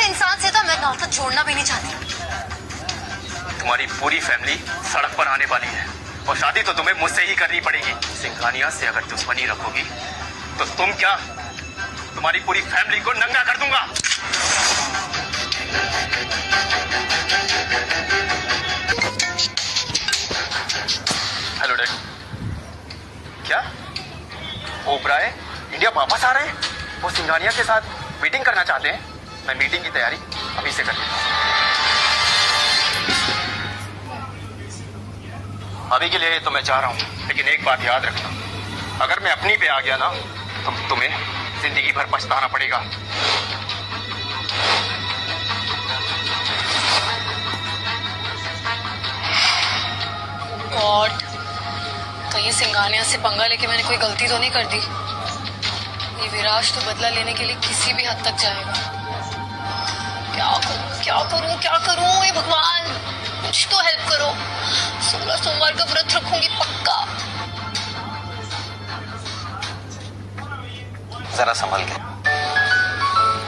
ऐसे इंसान से तो मैं नाता जोड़ना भी नहीं चाहती। तुम्हारी पूरी फैमिली सड़क पर आने वाली है और शादी तो तुम्हें मुझसे ही करनी पड़ेगी। सिंघानिया से अगर दुश्मनी रखोगी तो तुम क्या, तुम्हारी पूरी फैमिली को नंगा कर दूंगा। Hello dad. क्या ओबराय इंडिया वापस आ रहे हैं? वो सिंघानिया के साथ मीटिंग करना चाहते हैं। मैं मीटिंग की तैयारी अभी से कर लेता हूं। अभी के लिए तो मैं जा रहा हूं, लेकिन एक बात याद रखना, अगर मैं अपनी पे आ गया ना तो तुम्हें जिंदगी भर पछताना पड़ेगा। गॉड, तो ये सिंघानिया से पंगा लेके मैंने कोई गलती तो नहीं कर दी? ये विराज तो बदला लेने के लिए किसी भी हद तक जाएगा। क्या करूं क्या करूं क्या करूं? ये भगवान, कुछ तो हेल्प करो। 16 सोमवार का व्रत रखूंगी पक्का। जरा संभल के।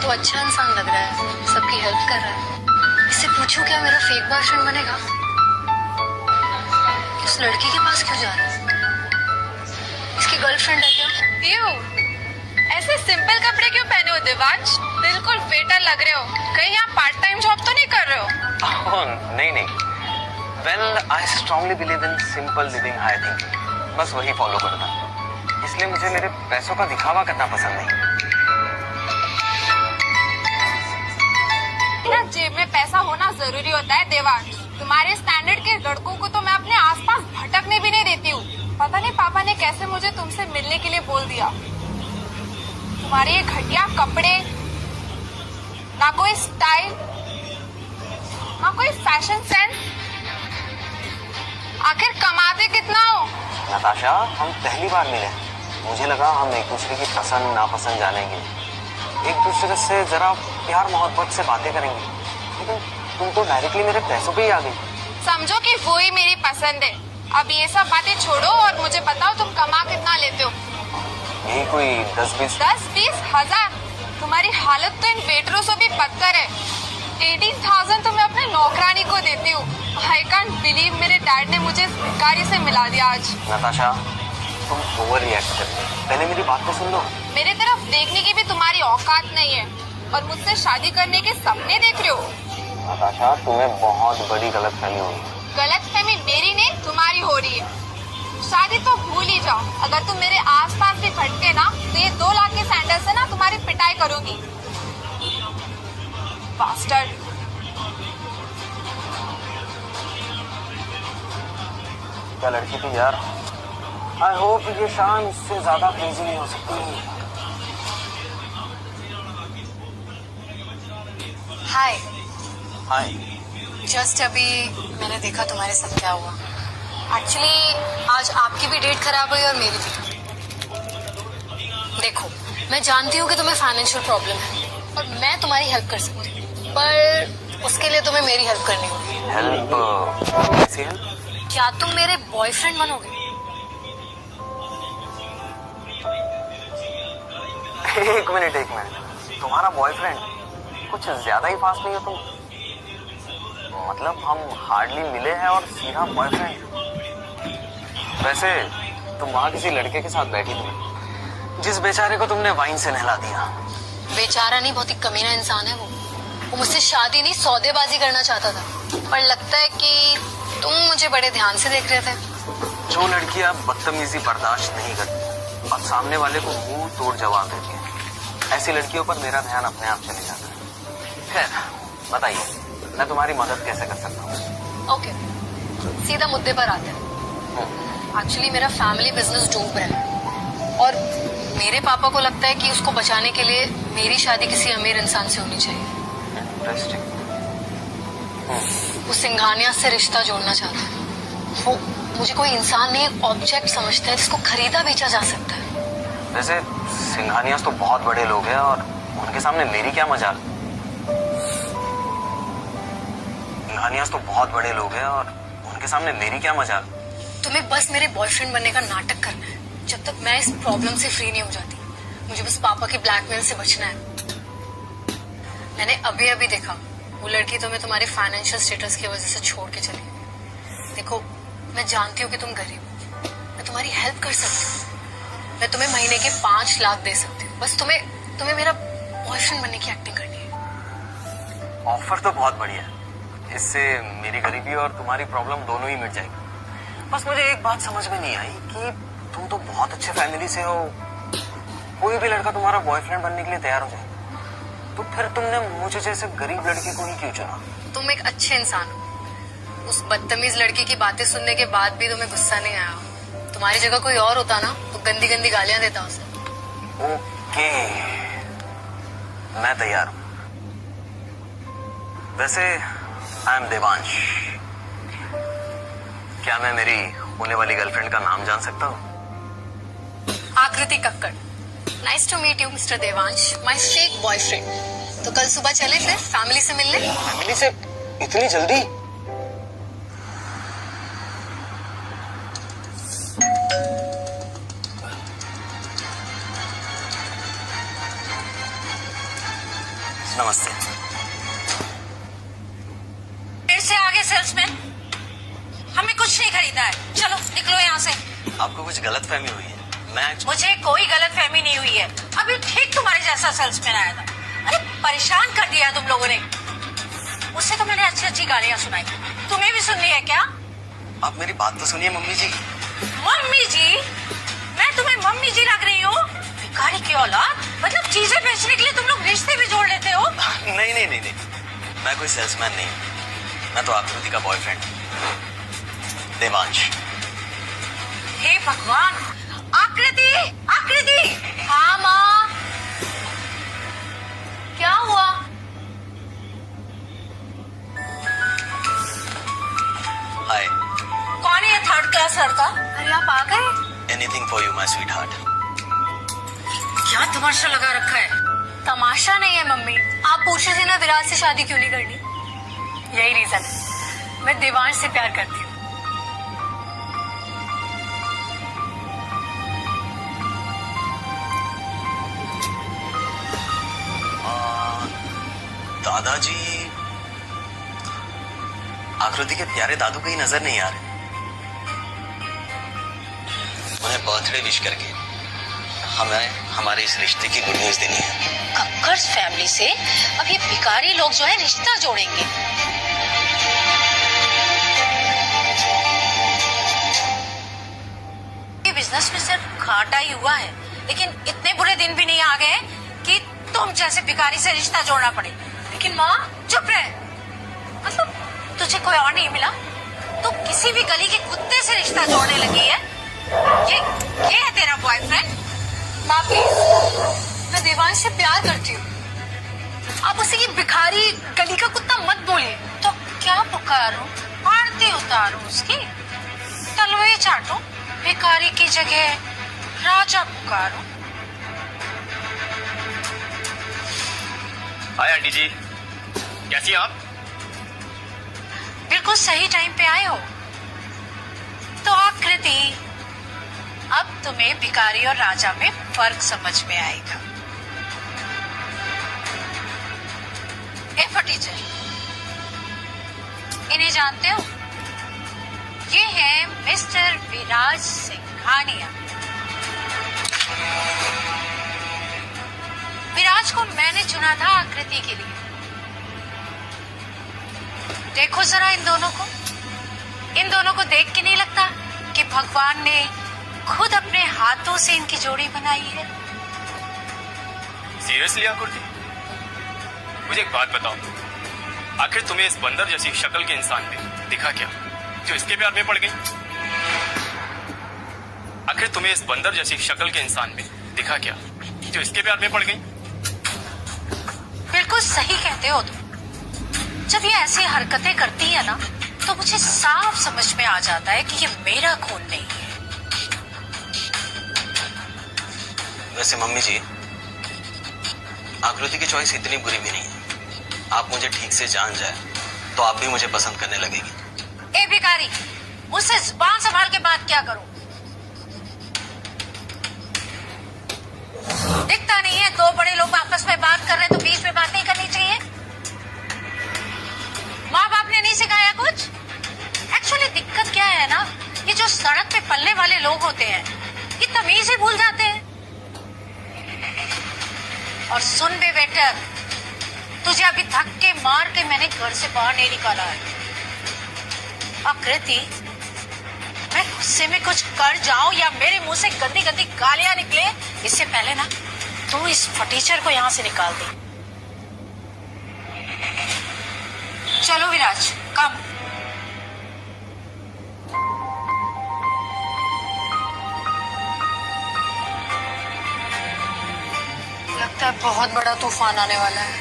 तो अच्छा इंसान लग रहा है, सबकी हेल्प कर रहा है। इससे पूछूं क्या मेरा फेक बॉयफ्रेंड बनेगा? उस लड़की के पास क्यों जा रहा है? इसकी गर्लफ्रेंड है क्या? यू ऐसे सिंपल कपड़े क्यों पहने हो देवांश? बिल्कुल वेटर लग रहे हो। कहीं आप पार्ट टाइम जॉब तो नहीं कर रहे हो? नहीं नहीं, well I strongly believe in simple living, I think बस वही फॉलो करता, इसलिए मुझे मेरे पैसों का दिखावा करना पसंद नहीं। ना जेब में पैसा होना जरूरी होता है देवांश। तुम्हारे स्टैंडर्ड के लड़कों को तो मैं अपने आसपास भटकने भी नहीं देती हूँ। पता नहीं पापा ने कैसे मुझे तुमसे मिलने के लिए बोल दिया। तुम्हारे ये घटिया कपड़े, ना कोई स्टाइल, ना कोई फैशन सेंस, आखिर कमाते कितना हो? नताशा, हम पहली बार मिले, मुझे लगा हम एक दूसरे की पसंद नापसंद जानेंगे, एक दूसरे से जरा प्यार मोहब्बत से बातें करेंगे, लेकिन तुम तो डायरेक्टली मेरे पैसों पे ही आ गई। समझो कि वो ही मेरी पसंद है। अब ये सब बातें छोड़ो और मुझे बताओ तुम कमा कितना लेते हो? यही कोई 10-20 हजार। तुम्हारी हालत तो इन वेटरों से भी बदतर है। 18,000 तो मैं अपने नौकरानी को देती हूँ। आई कांट बिलीव मेरे डैड ने मुझे भिखारी से मिला दिया आज। नताशा, तुम ओवर रिएक्ट कर रही हो, पहले मेरी बात तो सुन लो। मेरे तरफ देखने की भी तुम्हारी औकात नहीं है और मुझसे शादी करने के सपने देख रहे हो। नताशा, तुम्हें बहुत बड़ी गलतफहमी हुई। गलतफहमी मेरी नहीं तुम्हारी हो रही है। शादी तो भूल ही जाओ। अगर तुम मेरे आसपास भी भटके ना तो ये 2 लाख के सैंडल से ना तुम्हारी पिटाई करूंगी। बास्टर्ड। क्या लड़की थी यार। आई होप ये शाम इससे ज्यादा क्रेजी नहीं हो सकती। हाय। हाय। जस्ट अभी मैंने देखा तुम्हारे साथ क्या हुआ। एक्चुअली आज आपकी भी डेट खराब हुई और मेरी भी। देखो, मैं जानती हूँ कि तुम्हें फाइनेंशियल प्रॉब्लम है और मैं तुम्हारी हेल्प कर सकती हूँ, पर उसके लिए तुम्हें मेरी हेल्प करनी होगी। हेल्प? कैसी हेल्प? क्या तुम मेरे बॉयफ्रेंड बनोगे? एक मिनट, तुम्हारा बॉयफ्रेंड? कुछ ज्यादा ही फास्ट नहीं हो तुम। मतलब हम हार्डली मिले हैं और सीधा बॉयफ्रेंड। वैसे तुम वहां किसी लड़के के साथ बैठी थी जिस बेचारे को तुमने वाइन से नहला दिया। बेचारा नहीं, बहुत ही कमीना इंसान है वो मुझसे शादी नहीं सौदेबाजी करना चाहता था, पर लगता है कि तुम मुझे बड़े ध्यान से देख रहे थे। जो लड़कियां बदतमीजी बर्दाश्त नहीं करती और सामने वाले को मुंह तोड़ जवाब देती हैं, ऐसी लड़कियों पर मेरा ध्यान अपने आप चले जाता है। खैर बताइए, मैं तुम्हारी मदद कैसे कर सकता हूँ? ओके, सीधा मुद्दे पर आते हैं। एक्चुअली मेरा फैमिली बिजनेस डूब रहा है और मेरे पापा को लगता है कि उसको बचाने के लिए मेरी शादी किसी अमीर इंसान से होनी चाहिए। इंटरेस्टिंग। वो सिंघानिया से रिश्ता जोड़ना चाहता है। वो मुझे कोई इंसान नहीं, एक ऑब्जेक्ट समझता है जिसको खरीदा बेचा जा सकता है। वैसे सिंघानियास तो बहुत बड़े लोग हैं और उनके सामने मेरी क्या मजाल। सिंघानियास तो बहुत बड़े लोग हैं और उनके सामने मेरी क्या मजाल। तुम्हें बस मेरे बॉयफ्रेंड बनने का नाटक करना है जब तक मैं इस प्रॉब्लम से फ्री नहीं हो जाती। मुझे बस पापा के ब्लैकमेल से बचना है। मैंने अभी अभी देखा, वो लड़की तुम्हें तुम्हारे फाइनेंशियल स्टेटस की वजह से छोड़ के चली गई। देखो, मैं जानती हूँ कि तुम गरीब हो, मैं तुम्हारी हेल्प कर सकती हूँ। मैं तुम्हें महीने के 5 लाख दे सकती हूँ। बस तुम्हें मेरा बॉयफ्रेंड बनने की एक्टिंग करनी है। ऑफर तो बहुत बढ़िया है, इससे मेरी गरीबी और तुम्हारी प्रॉब्लम दोनों ही मिट जाएगी। बस मुझे एक बात समझ में नहीं आई कि तुम तो बहुत अच्छे फैमिली से हो, कोई भी लड़का तुम्हारा बॉयफ्रेंड बनने के लिए तैयार हो जाए, तो फिर तुमने मुझे जैसे गरीब लड़के को ही क्यों चुना? तुम एक अच्छे इंसान हो। उस बदतमीज लड़की की बातें सुनने के बाद भी तुम्हें गुस्सा नहीं आया। तुम्हारी जगह कोई और होता ना तो गंदी गंदी गालियां देता उसे। ओके, मैं तैयार हूं। वैसे आई एम देवांश। क्या मैं मेरी होने वाली गर्लफ्रेंड का नाम जान सकता हूँ? Aakriti Kakkar. Nice to meet you Mr Devansh, my fake boyfriend. तो कल सुबह चले फिर फैमिली से मिलने? फैमिली से इतनी जल्दी? नमस्ते। फिर से आगे सेल्समैन, हमें कुछ नहीं खरीदा है, चलो निकलो यहाँ से। आपको कुछ गलतफहमी हुई है। मुझे कोई गलतफहमी नहीं हुई है, अभी ठीक तुम्हारे जैसा सेल्समैन आया था। अरे परेशान कर दिया तुम लोगों ने। उससे तो मैंने अच्छी अच्छी गालियाँ सुनाई, तुम्हें भी सुननी है क्या? आप मेरी बात तो सुनिए मम्मी जी। मम्मी जी? मैं तुम्हें मम्मी जी लग रही हूँ? भिखारी की औलाद, मतलब चीजें बेचने के लिए तुम लोग रिश्ते भी जोड़ लेते हो? नहीं नहीं नहीं नहीं, मैं कोई सेल्समैन नहीं, मैं तो आकृति का बॉयफ्रेंड देवांश। हे भगवान, आकृति, आकृति! हाँ माँ, क्या हुआ? हाय। कौन है ये थर्ड क्लास लड़का? अरे आप आ गए? Anything for you my sweet heart. क्या तमाशा लगा रखा है? तमाशा नहीं है मम्मी, आप पूछे थे ना विराज से शादी क्यों नहीं करनी। यही रीजन है, मैं देवांश से प्यार करती हूँ। दादाजी, आकृति के प्यारे दादू कहीं नजर नहीं आ रहे। उन्हें बर्थडे विश करके हमें हमारे इस रिश्ते की गुड न्यूज देनी है। कक्कड़ फैमिली से अब ये भिखारी लोग जो है रिश्ता जोड़ेंगे। ये बिजनेस में सिर्फ घाटा ही हुआ है, लेकिन इतने बुरे दिन भी नहीं आ गए कि तुम जैसे भिखारी से रिश्ता जोड़ना पड़े। लेकिन माँ, चुप रहे। मतलब तुझे कोई और नहीं मिला तो किसी भी गली के कुत्ते से रिश्ता जोड़ने लगी है? ये है तेरा बॉयफ्रेंड? माँ प्लीज, मैं देवांश से प्यार करती हूँ। आप उसे ये भिखारी गली का कुत्ता मत बोलिए। तो क्या पुकारूं? आरती उतारूं उसकी? तलवे चाटूं? भिखारी की जगह राजा पुकारूं? हाय आंटी जी, कैसी आप? बिल्कुल सही टाइम पे आए हो। तो आकृति, अब तुम्हें भिखारी और राजा में फर्क समझ में आएगा। ए फटीचर, इन्हें जानते हो? ये है मिस्टर विराज सिंघानिया। विराज को मैंने चुना था आकृति के लिए। देखो जरा इन दोनों को देख के नहीं लगता कि भगवान ने खुद अपने हाथों से इनकी जोड़ी बनाई है? सीरियसली आकृति, मुझे एक बात बताओ, आखिर तुम्हें इस बंदर जैसी शक्ल के इंसान पे दिखा क्या जो इसके प्यार में पड़ गई? आखिर तुम्हें इस बंदर जैसी शक्ल के इंसान में दिखा क्या जो इसके प्यार में पड़ गई? बिल्कुल सही कहते हो तुम। जब ये ऐसी हरकतें करती है ना, तो मुझे साफ समझ में आ जाता है कि ये मेरा खून नहीं है। वैसे मम्मी जी, आकृति की चॉइस इतनी बुरी भी नहीं है। आप मुझे ठीक से जान जाए तो आप भी मुझे पसंद करने लगेगी। ए भिखारी, मुझसे जुबान संभाल के बात क्या करो। दिखता नहीं है दो बड़े लोग आपस में बात कर रहे हैं तो बीच में बात नहीं करनी चाहिए? नहीं सिखाया कुछ? एक्चुअली दिक्कत क्या है ना, ये जो सड़क पे पलने वाले लोग होते हैं ये तमीज ही भूल जाते हैं। और सुन बे वेटर, तुझे अभी धक्के मार के मैंने घर से बाहर नहीं निकाला है। आकृति, मैं गुस्से में कुछ कर जाऊं या मेरे मुंह से गंदी गंदी गालियां निकले, इससे पहले ना तू इस फटीचर को यहाँ से निकाल दे। चलो विराज, कम। लगता है बहुत बड़ा तूफान आने वाला है।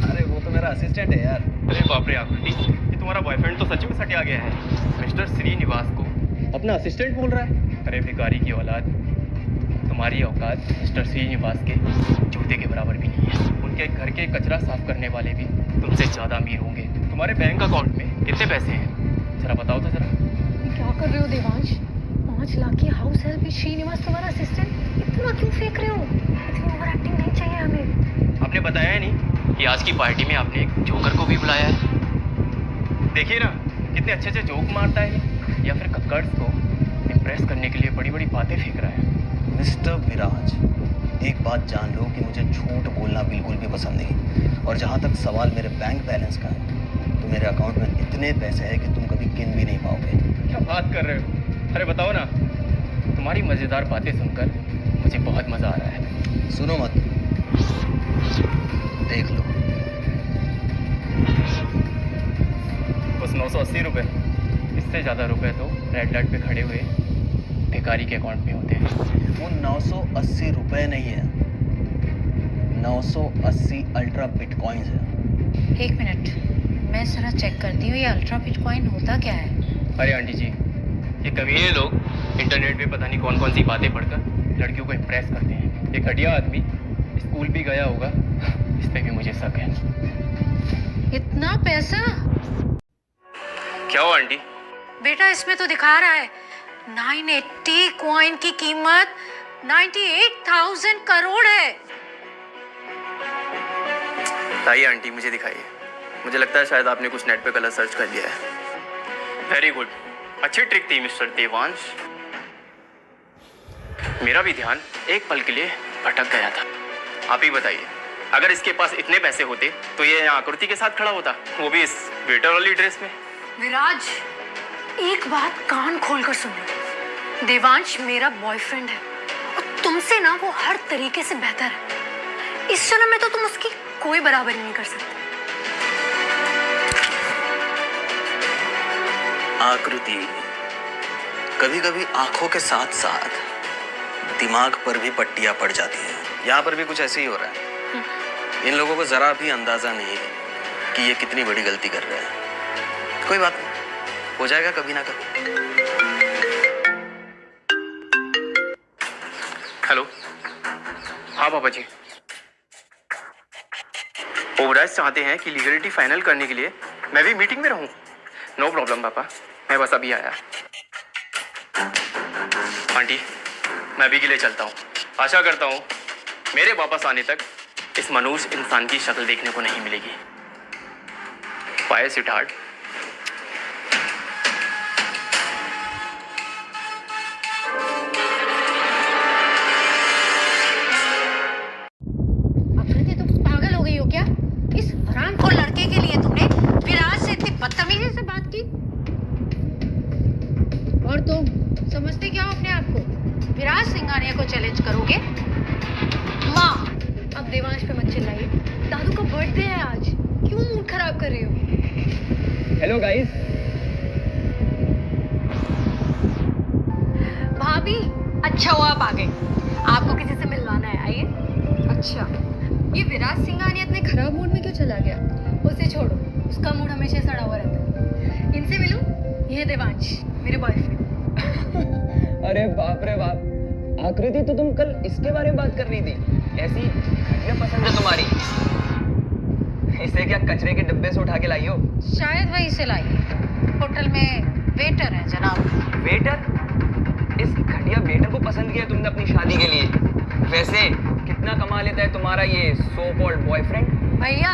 अरे वो तो मेरा असिस्टेंट है यार। अरे बाप रे आकृति, ये तुम्हारा बॉयफ्रेंड तो सच में सटिया गया है। मिस्टर श्रीनिवास को अपना असिस्टेंट बोल रहा है। अरे भिखारी की औलाद, तुम्हारी औकात मिस्टर श्रीनिवास के जूते के बराबर भी नहीं है। उनके घर के कचरा साफ करने वाले भी तुमसे ज्यादा अमीर होंगे। तुम्हारे बैंक अकाउंट में कितने पैसे हैं जरा बताओ तो जरा। क्या कर रहे हो देवांश? 5 लाख की हाउस हेल्प भी श्रीनिवास तुम्हारा असिस्टेंट? इतना क्यों फेंक रहे हो? इतनी ओवर एक्टिंग नहीं चाहिए हमें। आपने बताया है नहीं कि आज की पार्टी में आपने एक जोकर को भी बुलाया है। देखिए ना कितने अच्छे अच्छे जोक मारता है, या फिर कक्कर्स को इम्प्रेस करने के लिए बड़ी बड़ी बातें फेंक रहा है। मिस्टर विराज, एक बात जान लो कि मुझे झूठ बोलना बिल्कुल भी पसंद नहीं। और जहाँ तक सवाल मेरे बैंक बैलेंस का है, तो मेरे अकाउंट में इतने पैसे हैं कि तुम कभी गिन भी नहीं पाओगे। क्या बात कर रहे हो? अरे बताओ ना। तुम्हारी मजेदार बातें सुनकर मुझे बहुत मजा आ रहा है। सुनो मत, देख लो। बस 980 रुपये। इससे ज़्यादा रुपए तो रेड लाइट पे खड़े हुए भिखारी के अकाउंट में होते हैं। वो 980 रुपए नहीं है, 980 अल्ट्रा बिटकॉइंस है। एक मिनट, मैं जरा चेक करती हूँ ये अल्ट्रा बिटकॉइन होता क्या है। अरे आंटी जी, ये कमीने लोग इंटरनेट पे पता नहीं कौन कौन सी बातें पढ़कर लड़कियों को इम्प्रेस करते हैं। एक घटिया आदमी स्कूल भी गया होगा, इस पे भी मुझे शक है। इतना पैसा? क्या हुआ आंटी? बेटा इसमें तो दिखा रहा है 980 कॉइन की कीमत 98,000 करोड़ है। बताइए आंटी, मुझे दिखाइए। मुझे लगता है शायद आपने कुछ नेट पे गलत सर्च कर लिया है। वेरी गुड, अच्छी ट्रिक थी मिस्टर देवांश। मेरा भी ध्यान एक पल के लिए भटक गया था। आप ही बताइए, अगर इसके पास इतने पैसे होते तो ये यहाँ आकृति के साथ खड़ा होता, वो भी इस वेटर वाली ड्रेस में। विराज, एक बात कान खोल कर सुन लो। देवांश मेरा बॉयफ्रेंड है और तुमसे ना वो हर तरीके से बेहतर है। इस जन्म में तो तुम उसकी कोई बराबरी नहीं कर सकते। आकृति, कभी कभी आंखों के साथ साथ दिमाग पर भी पट्टियां पड़ जाती हैं। यहाँ पर भी कुछ ऐसे ही हो रहा है। इन लोगों को जरा भी अंदाजा नहीं है कि ये कितनी बड़ी गलती कर रहे हैं। कोई बात नहीं, हो जाएगा कभी ना कभी। हेलो, हाँ पापा जी। ओवराइज चाहते हैं कि लीगलिटी फाइनल करने के लिए मैं भी मीटिंग में रहूं। नो प्रॉब्लम पापा, मैं बस अभी आया। आंटी, मैं अभी के लिए चलता हूँ। आशा करता हूँ मेरे वापस आने तक इस मनुष्य इंसान की शक्ल देखने को नहीं मिलेगी। Bye sweetheart. आकृति, तुम पागल हो गई हो क्या? इस हरामखोर लड़के के लिए तुमने विराज से इतनी बदतमीजी से बात की? और तुम समझते क्या हो अपने आप को? विराज सिंघानिया को चैलेंज करोगे? माँ, अब देवांश पे मत चिल्लाइए। दादू का बर्थडे है आज, क्यों मूड खराब कर रही हो? Hello guys. भाभी, अच्छा हुआ आप आ गए। आपको किसी से मिलवाना है, आइए। अच्छा, ये विराज सिंघानिया इतने खराब मूड में क्यों चला गया? उसे छोड़ो, उसका मूड हमेशा सड़ा हुआ रहता है। इनसे मिलो, ये देवांश मेरे बॉयफ्रेंड। अरे बाप रे बाप, आकृति तो तुम कल इसके बारे में बात कर रही थी। ऐसी घटिया पसंद है तुम्हारी। इसे क्या कचरे के डिब्बे से उठा के लाई हो? शायद वहीं से लाई। होटल में वेटर है जनाब। वेटर? इस घटिया वेटर को पसंद किया तुमने अपनी शादी के लिए? वैसे कितने कितना कमा लेता है तुम्हारा ये सो कॉल्ड बॉयफ्रेंड? भैया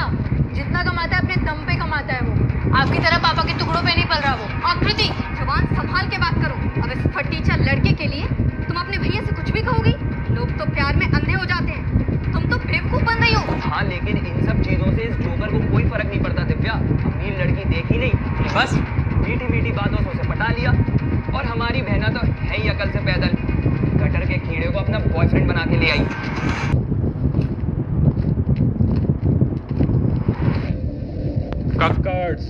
जितना कमाता है अपने दम पे कमाता है वो, आपकी तरह पापा के टुकड़ों पे नहीं पल रहा वो। आकृति, जुबान संभाल के बात करो। अब इस फटीचर लड़के के लिए तुम अपने भैया से कुछ भी कहोगी? लोग तो प्यार में अंधे हो जाते हैं, तुम तो बेवकूफ बन रही हो। हाँ, लेकिन इन सब चीजों से इस जोकर को कोई फर्क नहीं पड़ता दिव्या। अमीर लड़की देखी नहीं कि बस मीठी मीठी बातों से उसे पटा लिया। और हमारी बहना तो है ही अकल से पैदल, गटर के कीड़े को अपना बॉयफ्रेंड बना के ले आई। कक्कर्स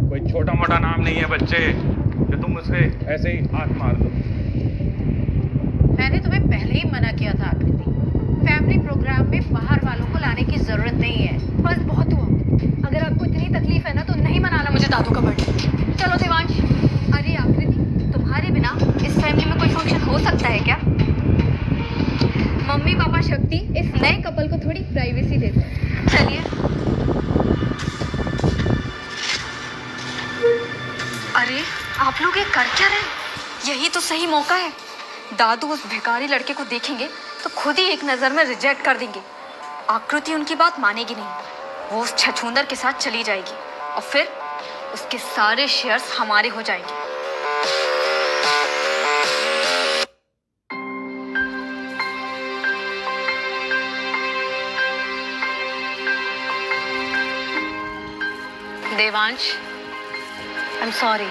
कोई छोटा मोटा नाम नहीं है बच्चे कि तुम उसे ऐसे ही हाथ मार दो। मैंने तुम्हें पहले ही मना किया था आकृति, फैमिली प्रोग्राम में बाहर वालों को लाने की जरूरत नहीं है। बस बहुत हुआ, अगर आपको इतनी तकलीफ है ना तो नहीं मनाना मुझे दादू का बर्थडे। चलो देवांश। अरे आकृति, तुम्हारे बिना इस फैमिली में कोई फंक्शन हो सकता है क्या? मम्मी पापा शक्ति इस नए कपल को थोड़ी प्राइवेसी देते हैं। चलिए। अरे आप लोग ये कर क्या रहे हैं? यही तो सही मौका है। दादू उस भिखारी लड़के को देखेंगे तो खुद ही एक नज़र में रिजेक्ट कर देंगे। आकृति उनकी बात मानेगी नहीं, वो उस छछूंदर के साथ चली जाएगी और फिर उसके सारे शेयर्स हमारे हो जाएंगे। Devansh, I am sorry.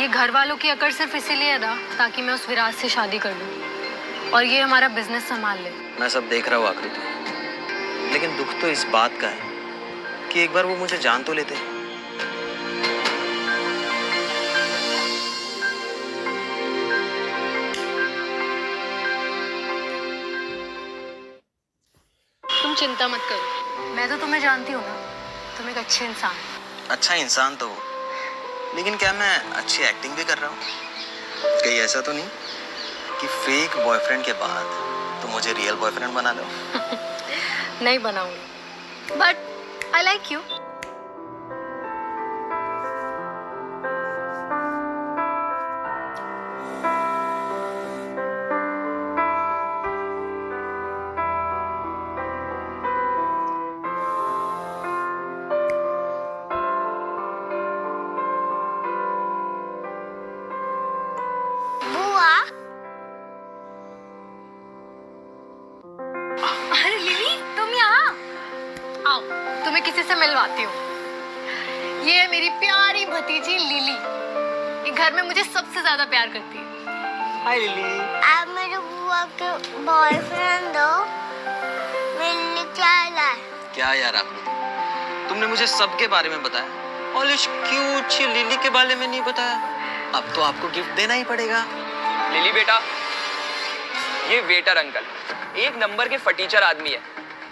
ये घर वालों की अकड़ सिर्फ इसीलिए है ना ताकि मैं उस विराज से शादी कर लूं और ये हमारा बिजनेस संभाल ले। मैं सब देख रहा हूँ आकृति, लेकिन दुख तो इस बात का है कि एक बार वो मुझे जान तो लेते। तुम चिंता मत करो, मैं तो तुम्हें जानती हूँ ना, तुम एक अच्छे इंसान हो। अच्छा इंसान तो हो, लेकिन क्या मैं अच्छी एक्टिंग भी कर रहा हूँ? कहीं ऐसा तो नहीं कि फेक बॉयफ्रेंड के बाद तो मुझे रियल बॉयफ्रेंड बना लो? नहीं बनाऊंगी, बट आई लाइक यू। अरे लिली, तुम यहाँ आओ, तुम्हें किसी से मिलवाती हूँ। ये है मेरी प्यारी भतीजी लिली, ये घर में मुझे सबसे ज्यादा प्यार करती है। हाय लिली। आप मेरे बुआ के बॉयफ्रेंड हो, मिलने क्या है? क्या यार आकृति, तुमने मुझे सबके बारे में बताया और इस क्यूट सी लिली के बारे में नहीं बताया। अब तो आपको गिफ्ट देना ही पड़ेगा। लिली बेटा, ये वेटर अंकल एक नंबर के फटीचर आदमी है।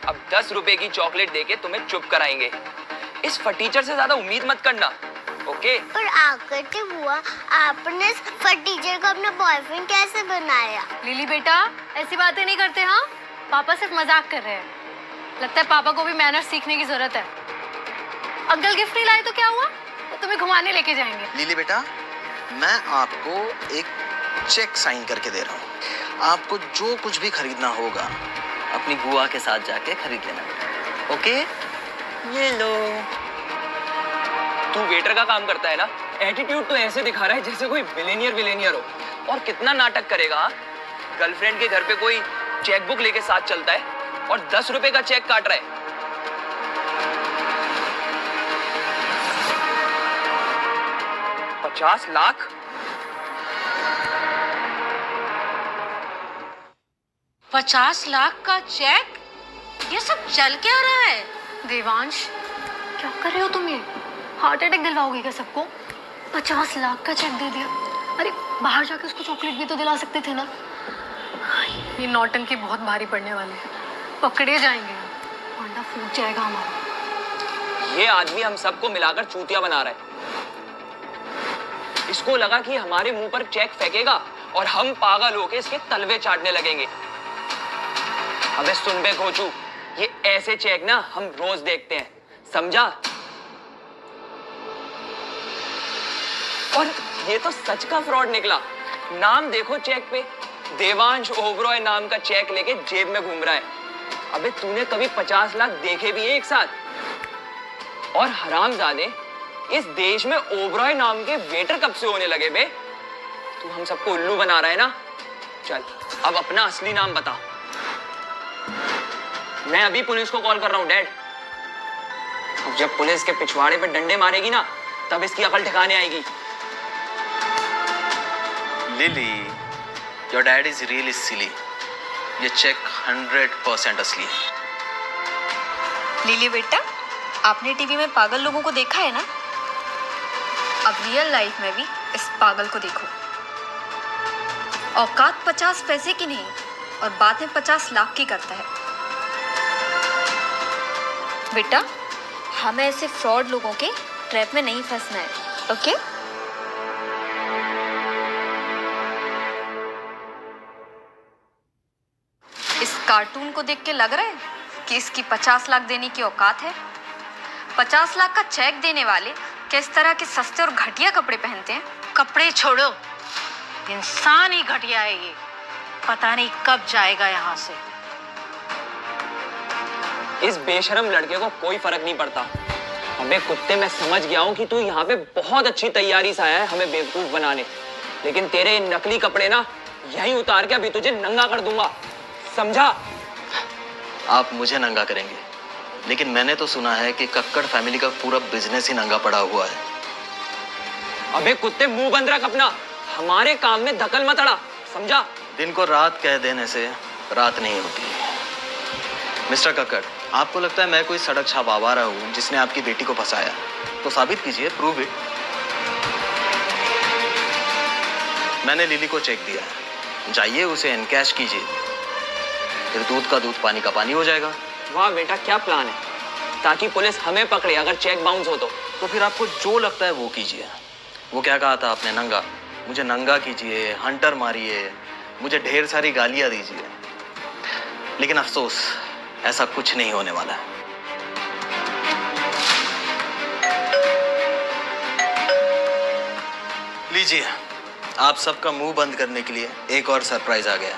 अब 10 रुपए की चॉकलेट देके तुम्हें चुप कराएंगे। इस फटीचर से ज्यादा उम्मीद मत करना, ओके? पर आकृति बुआ, आपने इस फटीचर को अपना बॉयफ्रेंड कैसे बनाया? लिली बेटा, ऐसी बातें नहीं करते। हाँ, पापा सिर्फ मजाक कर रहे हैं। लगता है पापा को भी मैनर्स सीखने की जरूरत है। अंकल गिफ्ट नहीं लाए तो क्या हुआ, वो तुम्हें घुमाने लेके जाएंगे। लिली बेटा, मैं आपको एक चेक साइन करके दे रहा हूँ। आपको जो कुछ भी खरीदना होगा अपनी बुआ के साथ जाके खरीद लेना बेटा, ओके? ये लो। तू वेटर का काम करता है ना, एटीट्यूड तो ऐसे दिखा रहा है जैसे कोई बिलेनियर हो। और कितना नाटक करेगा? गर्लफ्रेंड के घर पे कोई चेकबुक लेके साथ चलता है और 10 रुपए का चेक काट रहा है। 50 लाख? 50 लाख का चेक? ये सब चल क्या रहा है? देवांश, क्या कर रहे हो तुम? ये हार्ट अटैक दिलवाओगे क्या सबको? 50 लाख का चेक दे दिया। अरे बाहर जाके उसको चॉकलेट भी तो दिला सकते थे ना। ये नौटंकी बहुत भारी पड़ने वाले हैं, पकड़े जाएंगे, अंडा फूट जाएगा हमारा। ये आदमी हम सबको मिलाकर चूतिया बना रहा है। इसको लगा कि हमारे मुंह पर चेक फेंकेगा और हम पागल होके इसके तलवे चाटने लगेंगे। अबे सुन बे घोचू, ये ऐसे चेक ना हम रोज देखते हैं, समझा? और ये तो सच का फ्रॉड निकला। नाम देखो चेक पे, देवांश ओबरॉय नाम का चेक लेके जेब में घूम रहा है। अबे तूने कभी 50 लाख देखे भी हैं एक साथ? और हरामजादे, इस देश में ओबरॉय नाम के वेटर कब से होने लगे बे? तू हम सबको उल्लू बना रहा है ना? चल अब अपना असली नाम बता। मैं अभी पुलिस को कॉल कर रहा हूँ डैड। जब पुलिस के पिछवाड़े पे डंडे मारेगी ना, तब इसकी अकल ठिकाने आएगी। Lily, your dad is really silly. ये चेक 100% असली है। लिली बेटा, आपने टीवी में पागल लोगों को देखा है ना? अब रियल लाइफ में भी इस पागल को देखो। औकात 50 पैसे की नहीं और बात में 50 लाख की करता है। बेटा, हमें ऐसे फ्रॉड लोगों के ट्रैप में नहीं फंसना है, ओके? इस कार्टून को देख के लग रहा है कि इसकी 50 लाख देने की औकात है। 50 लाख का चेक देने वाले किस तरह के सस्ते और घटिया कपड़े पहनते हैं। कपड़े छोड़ो, इंसान ही घटिया है ये। पता नहीं कब जाएगा यहाँ से। इस बेशरम लड़के को कोई फर्क नहीं पड़ता। अबे कुत्ते, मैं समझ गया हूँ कि तू यहाँ पे बहुत अच्छी तैयारी से आया है हमें बेवकूफ बनाने, लेकिन तेरे इन नकली कपड़े ना यहीं उतार के अभी तुझे नंगा कर दूंगा, समझा? आप मुझे नंगा करेंगे, लेकिन मैंने तो सुना है कि कक्कड़ फैमिली का पूरा बिजनेस ही नंगा पड़ा हुआ है। अबे कुत्ते, मुंह बंद रख अपना। हमारे काम में दखल मत अड़ा, समझा? दिन को रात कह देने से रात नहीं होती। मिस्टर कक्कड़, आपको लगता है मैं कोई सड़क छाप आवारा हूँ जिसने आपकी बेटी को फंसाया? तो साबित कीजिए, प्रूव इट। मैंने लिली को चेक दिया है, जाइए उसे एनकैश कीजिए, फिर दूध का दूध पानी का पानी हो जाएगा। वाह बेटा, क्या प्लान है, ताकि पुलिस हमें पकड़े अगर चेक बाउंस हो तो फिर आपको जो लगता है वो कीजिए। वो क्या कहा था आपने? नंगा? मुझे नंगा कीजिए, हंटर मारिए, मुझे ढेर सारी गालियां दीजिए, लेकिन अफसोस ऐसा कुछ नहीं होने वाला है। लीजिए, आप सबका मुंह बंद करने के लिए एक और सरप्राइज आ गया।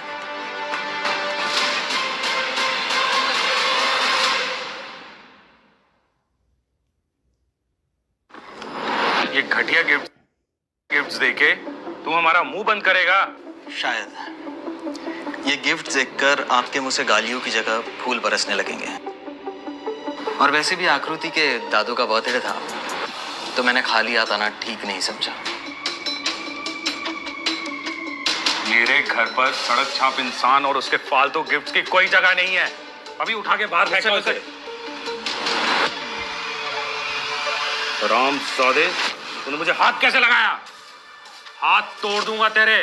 ये घटिया गिफ्ट्स देके तू हमारा मुंह बंद करेगा? शायद ये गिफ्ट देखकर आपके मुंह से गालियों की जगह फूल बरसने लगेंगे। और वैसे भी आकृति के दादू का बर्थडे था, तो मैंने खाली हाथ आना ठीक नहीं समझा। मेरे घर पर सड़क छाप इंसान और उसके फालतू गिफ्ट्स की कोई जगह नहीं है। अभी उठा के बाहर फेंको इसे। राम सौदे, तूने मुझे हाथ कैसे लगाया? हाथ तोड़ दूंगा तेरे।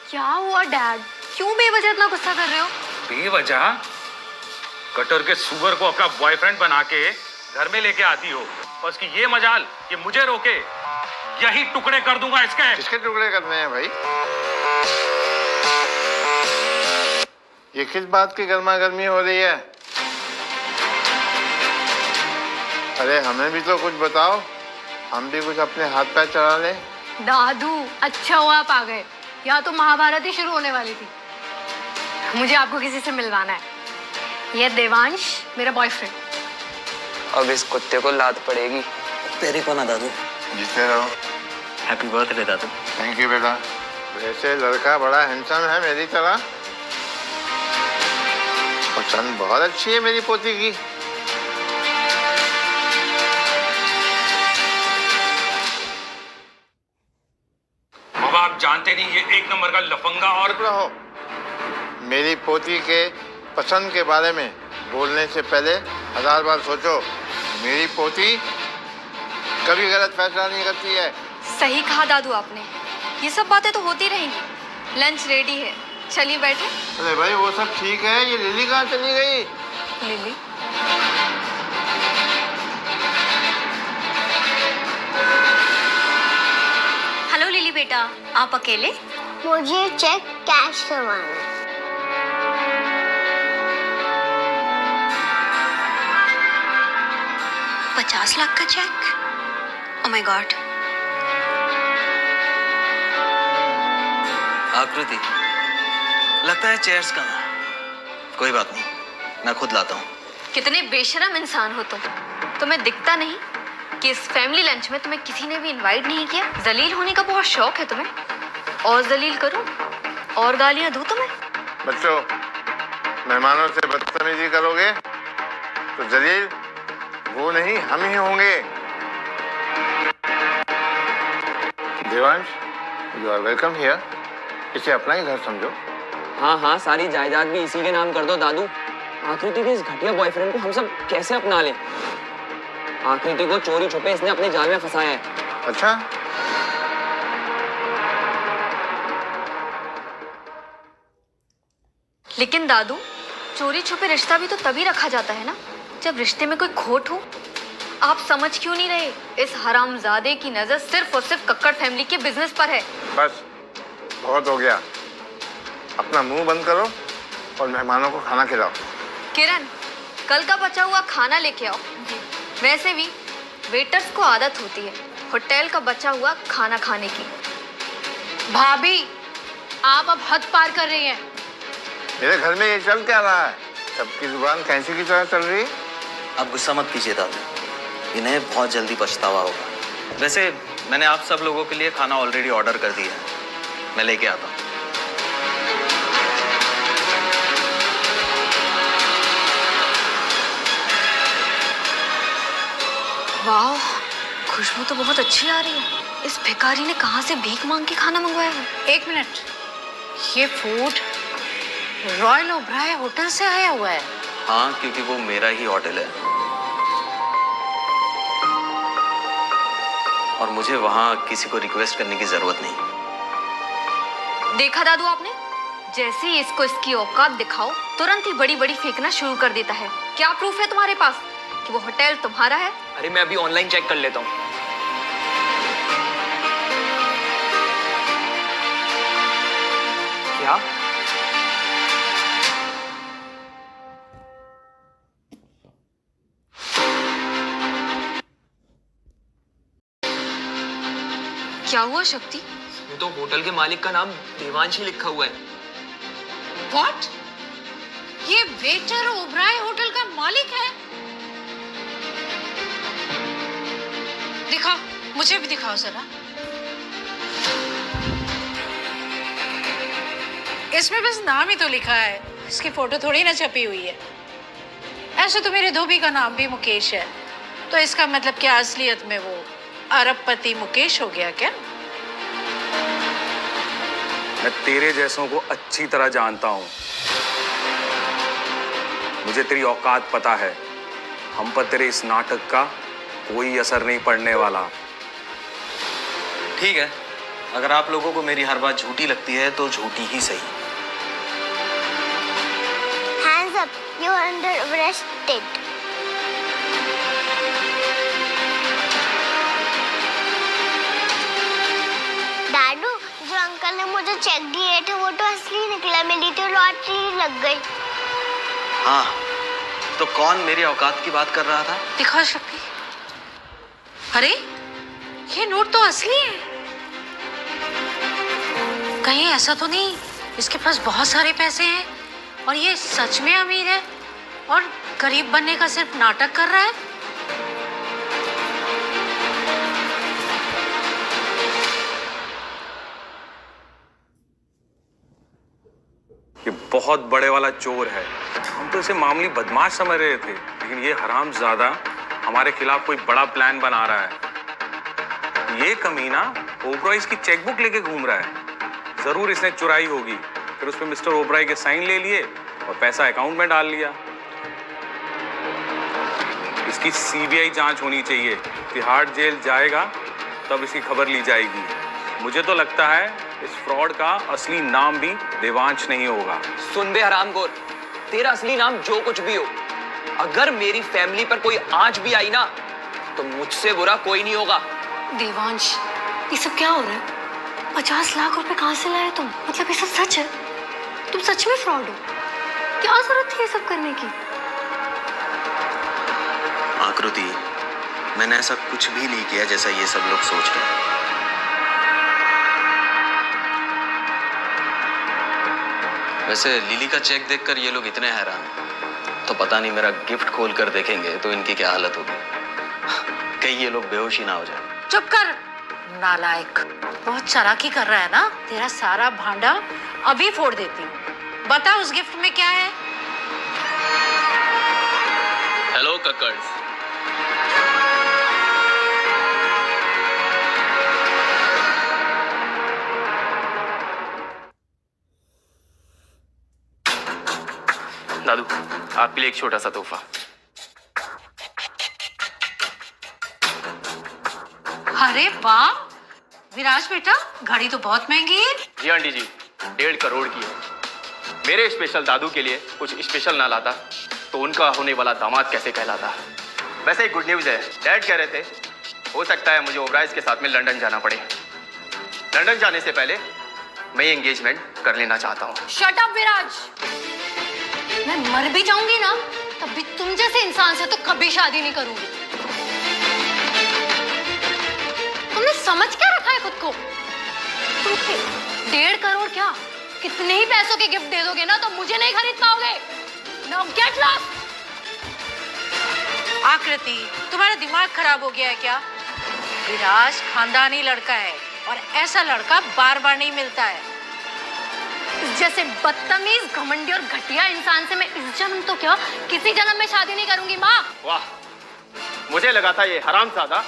क्या हुआ डैड? क्यों बेवजह इतना गुस्सा कर रहे हो? बेवजह? कटर के सुअर को अपना बॉयफ्रेंड बना के घर में लेके आती हो, और उसकी ये मजाल कि मुझे रोके। यही टुकड़े कर दूंगा इसके। किसके टुकड़े करने हैं भाई? ये किस बात की गर्मा गर्मी हो रही है? अरे हमें भी तो कुछ बताओ, हम भी कुछ अपने हाथ पैर चला लें। दादू, अच्छा हुआ आप आ गए, यहाँ तो महाभारत ही शुरू होने वाली थी। मुझे आपको किसी से मिलवाना है। ये देवांश मेरा बॉयफ्रेंड। अब इस कुत्ते को लात पड़ेगी। तेरे को ना दादू। जीते रहो। Happy birthday Dadu. Thank you बेटा। वैसे लड़का बड़ा हैंडसम है मेरी तरह। पसंद बहुत अच्छी है मेरी पोती की। बाबा, आप जानते नहीं ये एक नंबर का लफंगा। और चुप रहो। मेरी पोती के पसंद के बारे में बोलने से पहले 1000 बार सोचो। मेरी पोती कभी गलत फैसला नहीं करती है। सही कहा दादू आपने, ये सब बातें तो होती रहेंगी। लंच रेडी है, चलिए बैठे। अरे भाई वो सब ठीक है, ये लिली कहाँ चली गई? लिली, हेलो लिली बेटा, आप अकेले? मुझे चेक कैश करवाना है। 50 लाख का चेक? Oh my God. आकृति, लगता है चेयर्स कम है। कोई बात नहीं, मैं खुद लाता हूँ। कितने बेशरम इंसान हो तुम। तुम्हें दिखता नहीं कि इस फैमिली लंच में तुम्हें किसी ने भी इनवाइट नहीं किया? जलील होने का बहुत शौक है तुम्हें। और जलील करूं और गालियां दूं तुम्हें? बच्चों, मेहमानों से बदतमीजी करोगे तो जलील वो नहीं हम ही होंगे। Devansh, you are welcome here. इसे अपना ही घर समझो। हाँ हाँ, सारी जायदाद भी इसी के नाम कर दो दादू। आकृति के इस घटिया बॉयफ्रेंड को हम सब कैसे अपना लें? आकृति को चोरी छुपे इसने अपने जाल में फंसाया है। अच्छा, लेकिन दादू, चोरी छुपे रिश्ता भी तो तभी रखा जाता है ना जब रिश्ते में कोई खोट हो। आप समझ क्यों नहीं रहे? इस हरामजादे की नजर सिर्फ और सिर्फ कक्कड़ फैमिली के बिजनेस पर है। बस बहुत हो गया। अपना मुंह बंद करो और मेहमानों को खाना खिलाओ। किरण, कल का बचा हुआ खाना लेके आओ। वैसे भी वेटर्स को आदत होती है होटल का बचा हुआ खाना खाने की। भाभी, आप अब हद पार कर रही हैं। मेरे घर में ये चल क्या रहा है? सबकी जुबान कैंची की तरह चल रही है। आप गुस्सा मत कीजिए दादू, इन्हें बहुत जल्दी पछतावा होगा। वैसे मैंने आप सब लोगों के लिए खाना ऑलरेडी ऑर्डर कर दिया है, मैं लेके आता हूँ। वाह, खुशबू तो बहुत अच्छी आ रही है। इस भिखारी ने कहाँ से भीख मांग के खाना मंगवाया है? एक मिनट, ये फूड रॉयल ओबराय होटल से आया हुआ है। हाँ, क्योंकि वो मेरा ही होटल है और मुझे वहाँ किसी को रिक्वेस्ट करने की जरूरत नहीं। देखा दादू आपने, जैसे ही इसको इसकी औकात दिखाओ तुरंत ही बड़ी बड़ी फेंकना शुरू कर देता है। क्या प्रूफ है तुम्हारे पास कि वो होटल तुम्हारा है? अरे मैं अभी ऑनलाइन चेक कर लेता हूँ। क्या? क्या हुआ शक्ति? इसमें तो होटल के मालिक का नाम देवांश ही लिखा हुआ है। व्हाट? ये वेटर ओबराय होटल का मालिक है? दिखाओ, मुझे भी दिखाओ जरा। इसमें बस नाम ही तो लिखा है, इसकी फोटो थोड़ी ना छपी हुई है। ऐसे तो मेरे धोबी का नाम भी मुकेश है, तो इसका मतलब क्या असलियत में वो अरबपति मुकेश हो गया क्या? मैं तेरे जैसों को अच्छी तरह जानता हूं। मुझे तेरी औकात पता है। हम पर तेरे इस नाटक का कोई असर नहीं पड़ने वाला। ठीक है, अगर आप लोगों को मेरी हर बात झूठी लगती है तो झूठी ही सही। Hands up, you are under arrested. दादू, जो अंकल ने मुझे चेक दिए थे वो तो असली निकला, मेरी तो लॉटरी लग गई। हाँ, तो कौन मेरी औकात की बात कर रहा था? दिखाओ शक्ति। अरे, ये नोट तो असली है। कहीं ऐसा तो नहीं इसके पास बहुत सारे पैसे हैं और ये सच में अमीर है और गरीब बनने का सिर्फ नाटक कर रहा है? ये बहुत बड़े वाला चोर है। हम तो इसे मामूली बदमाश समझ रहे थे, लेकिन ये हरामजादा हमारे खिलाफ कोई बड़ा प्लान बना रहा है। ये कमीना ओबराय की चेकबुक लेके घूम रहा है। जरूर इसने चुराई होगी, फिर उसमें मिस्टर ओबराय के साइन ले लिए और पैसा अकाउंट में डाल लिया। इसकी सीबीआई जांच होनी चाहिए। तिहाड़ जेल जाएगा तब इसकी खबर ली जाएगी। मुझे तो लगता है इस फ्रॉड का असली नाम भी देवांश नहीं होगा। सुन बे हरामखोर, तेरा असली नाम जो कुछ भी हो, अगर मेरी फैमिली पर कोई आंच भी आई ना तो मुझसे बुरा कोई नहीं होगा। देवांश, ये सब क्या हो रहा है? 50 लाख रुपए कहाँ से लाए तुम? मतलब ये सब सच है? तुम सच में फ्रॉड हो? क्या जरूरत थी ये सब करने की? आकृति, मैंने ऐसा कुछ भी नहीं किया जैसा ये सब लोग सोच रहे हैं। वैसे लिली का चेक देखकर ये लोग इतने हैरान हैं, तो पता नहीं मेरा गिफ्ट खोल कर देखेंगे तो इनकी क्या हालत होगी। कहीं ये लोग बेहोश ही ना हो जाए। चुप कर नालायक, बहुत चालाकी कर रहा है ना। तेरा सारा भांडा अभी फोड़ देती हूँ। बता उस गिफ्ट में क्या है। हेलो कक्कर्स। दादू, आपके लिए एक छोटा सा तोहफा। अरे वाह विराज बेटा, घड़ी तो बहुत महंगी है। जी आंटी जी, 1.5 करोड़ की है। मेरे स्पेशल दादू के लिए कुछ स्पेशल ना लाता तो उनका होने वाला दामाद कैसे कहलाता। वैसे एक गुड न्यूज है, डैड कह रहे थे हो सकता है मुझे ओबराइज के साथ में लंदन जाना पड़े। लंदन जाने से पहले मैं एंगेजमेंट कर लेना चाहता हूँ। शट अप विराज, मैं मर भी जाऊंगी ना तब भी तुम जैसे इंसान से तो कभी शादी नहीं करूंगी। तुमने समझ क्या रखा है खुद को? तुम 1.5 करोड़ क्या कितने ही पैसों के गिफ्ट दे दोगे ना तो मुझे नहीं खरीद पाओगे। Now get lost. आकृति, तुम्हारा दिमाग खराब हो गया है क्या? विराज खानदानी लड़का है और ऐसा लड़का बार बार नहीं मिलता है। जैसे बदतमीज, घमंडी और घटिया इंसान से मैं इस जन्म तो क्या किसी जन्म में शादी नहीं करूंगी माँ। वाह, मुझे लगा था ये हरामजादा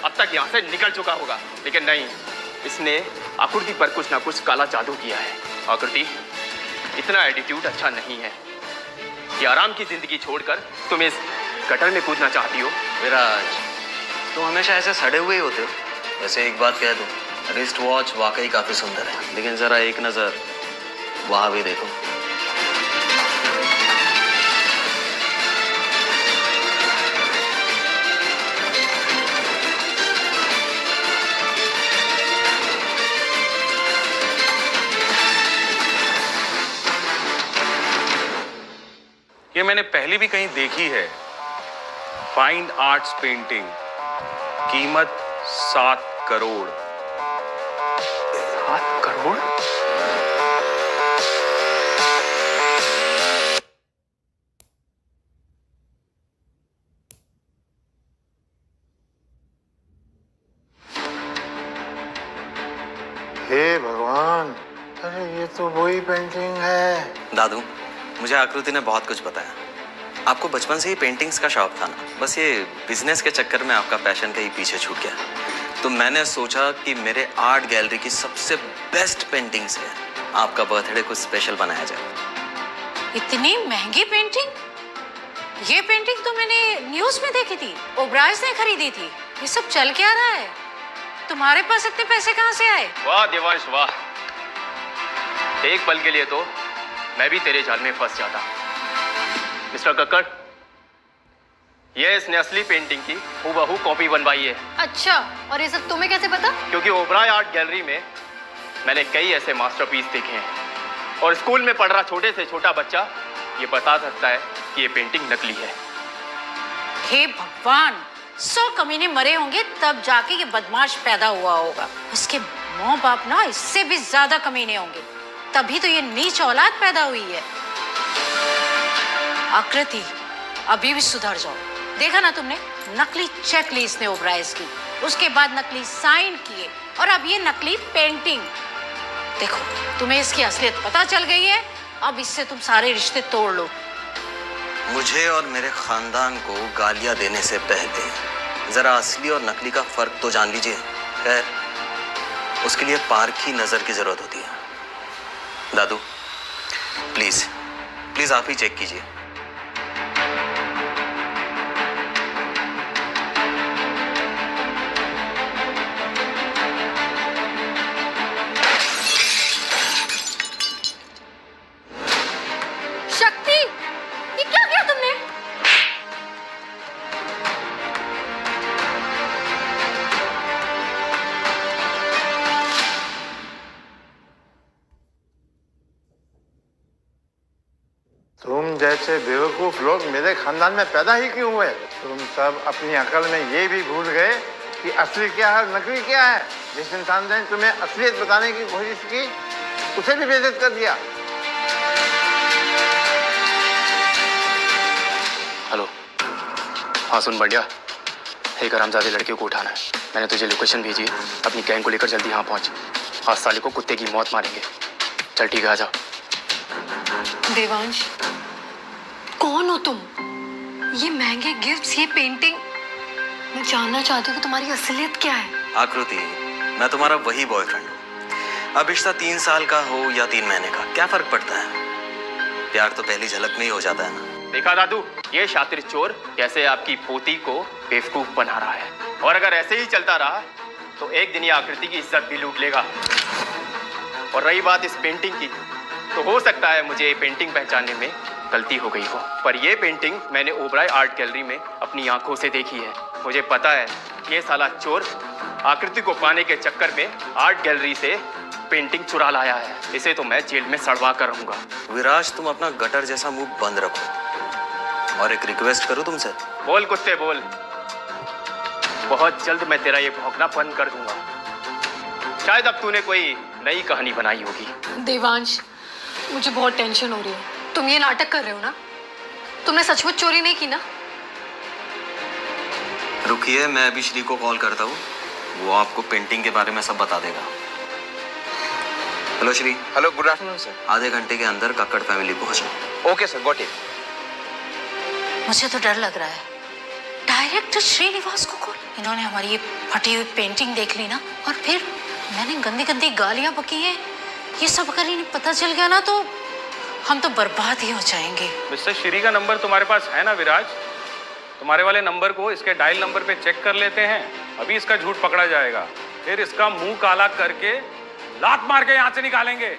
अब तक यहाँ से निकल चुका होगा, लेकिन नहीं, इसने आकृति पर कुछ ना कुछ काला जादू किया है। आकृति, इतना एटीट्यूड अच्छा नहीं है। ये आराम की जिंदगी छोड़कर तुम इस गटर में कूदना चाहती हो। विराज, तुम हमेशा ऐसे सड़े हुए ही होते हो। वैसे एक बात कह दूं, रिस्ट वॉच वाकई काफी सुंदर है, लेकिन जरा एक नजर वहां भी देखो। ये मैंने पहले भी कहीं देखी है। फाइन आर्ट्स पेंटिंग, कीमत 7 करोड़। 7 करोड़? हे भगवान, अरे ये तो वही पेंटिंग है। दादू, मुझे आकृति ने बहुत कुछ बताया। आपको बचपन से ही पेंटिंग्स का शौक था ना, बस ये बिजनेस के चक्कर में आपका पैशन कहीं पीछे छूट गया। तो मैंने सोचा कि मेरे आर्ट गैलरी की सबसे बेस्ट पेंटिंग से आपका बर्थडे कुछ स्पेशल बनाया जाए। इतनी महंगी पेंटिंग? ये पेंटिंग तो मैंने न्यूज में देखी थी, ओबराइज ने खरीदी थी। ये सब चल क्या रहा है? तुम्हारे पास इतने पैसे कहाँ से आए? वाह देवांश वाह, एक पल के लिए तो मैं भी तेरे जाल में फंस जाता। मिस्टर कक्कड़, ये इसने असली पेंटिंग की हूबहू कॉपी बनवाई है। अच्छा, और ये सब तुम्हें कैसे पता? क्योंकि ओबराय आर्ट गैलरी में मैंने कई ऐसे मास्टरपीस देखे हैं और स्कूल में पढ़ रहा छोटे से छोटा बच्चा ये बता सकता है कि ये पेंटिंग नकली है। हे भगवान, 100 कमीने मरे होंगे तब जाके ये बदमाश पैदा हुआ होगा। उसके माँ बाप ना इससे भी ज्यादा कमीने होंगे, तभी तो ये नीच औलाद पैदा हुई है। आकृति, अभी भी सुधर जाओ। देखा ना तुमने, नकली चेक ली इसने ओबराइज की, उसके बाद नकली साइन किए और अब ये नकली पेंटिंग। देखो, तुम्हें इसकी असलियत पता चल गई है, अब इससे तुम सारे रिश्ते तोड़ लो। मुझे और मेरे खानदान को गालियां देने से पहले जरा असली और नकली का फर्क तो जान लीजिए। खैर, उसके लिए पारखी नजर की जरूरत होती है। दादू, प्लीज प्लीज आप ही चेक कीजिए। शक्ति, ये क्या किया तुमने? तुम जैसे बेवकूफ लोग मेरे खानदान में पैदा ही क्यों हुए? तुम सब अपनी अकल में ये भी भूल गए कि असली क्या है, नकली क्या है। जिस इंसान ने तुम्हें असलियत बताने की कोशिश की, उसे भी बेइज्जत कर दिया। हेलो। हाँ सुन बढ़िया, एक हरामजादे लड़के को उठाना है। मैंने तुझे लोकेशन भेजी है, अपनी गैंग को लेकर जल्दी यहाँ पहुँच। आज साले को कुत्ते की मौत मारेंगे। चल ठीक है, आ जा। देवांश, कौन हो तुम? ये महंगे गिफ्ट्स, ये पेंटिंग, मैं जानना चाहती हूँ कि तुम्हारी असलियत क्या है। आकृति, मैं तुम्हारा वही बॉयफ्रेंड हूँ। अब रिश्ता 3 साल का हो या 3 महीने का, क्या फर्क पड़ता है? प्यार तो पहली झलक में ही हो जाता है ना। देखा दादू, ये शातिर चोर कैसे आपकी पोती को बेवकूफ बना रहा है। और अगर ऐसे ही चलता रहा तो एक दिन ये आकृति की इज्जत भी लूट लेगा। और रही बात इस पेंटिंग की, तो हो सकता है मुझे ये पेंटिंग पहचानने में गलती हो गई हो, पर ये पेंटिंग मैंने ओबराय आर्ट गैलरी में अपनी आंखों से देखी है। मुझे पता है ये साला चोर आकृति को पाने के चक्कर में आर्ट गैलरी से पेंटिंग चुरा लाया है। इसे तो मैं जेल में सड़वा कर रहूंगा। विराज, तुम अपना गटर जैसा मुंह बंद रखो। और एक रिक्वेस्ट करूं तुमसे? बोल कुत्ते बोल, बहुत जल्द मैं तेरा ये भौंकना बंद कर दूंगा। शायद अब तूने कोई नई कहानी बनाई होगी। देवांश, मुझे बहुत टेंशन हो रही है। तुम ये नाटक कर रहे हो ना? तुमने सचमुच चोरी नहीं की ना? रुकिए, मैं अभी श्री को कॉल करता हूँ, वो आपको पेंटिंग के बारे में सब बता देगा। Hello Shri. Hello, good afternoon sir. आधे घंटे के अंदर कक्कड़ फैमिली पहुंचो। Okay sir, got it. मुझे तो डर लग रहा है। डायरेक्टर श्रीनिवास को कॉल, इन्होंने हमारी ये फटी हुई पेंटिंग देख ली ना, और फिर मैंने गंदी गंदी गालियां बकी हैं, ये सब अगर इन्हें पता चल गया ना तो हम तो बर्बाद ही हो जाएंगे। मिस्टर श्री का नंबर तुम्हारे पास है ना विराज? तुम्हारे वाले नंबर को इसके डायल नंबर पे चेक कर लेते हैं। अभी इसका झूठ पकड़ा जाएगा, फिर इसका मुंह काला करके लात मार के यहां से निकालेंगे।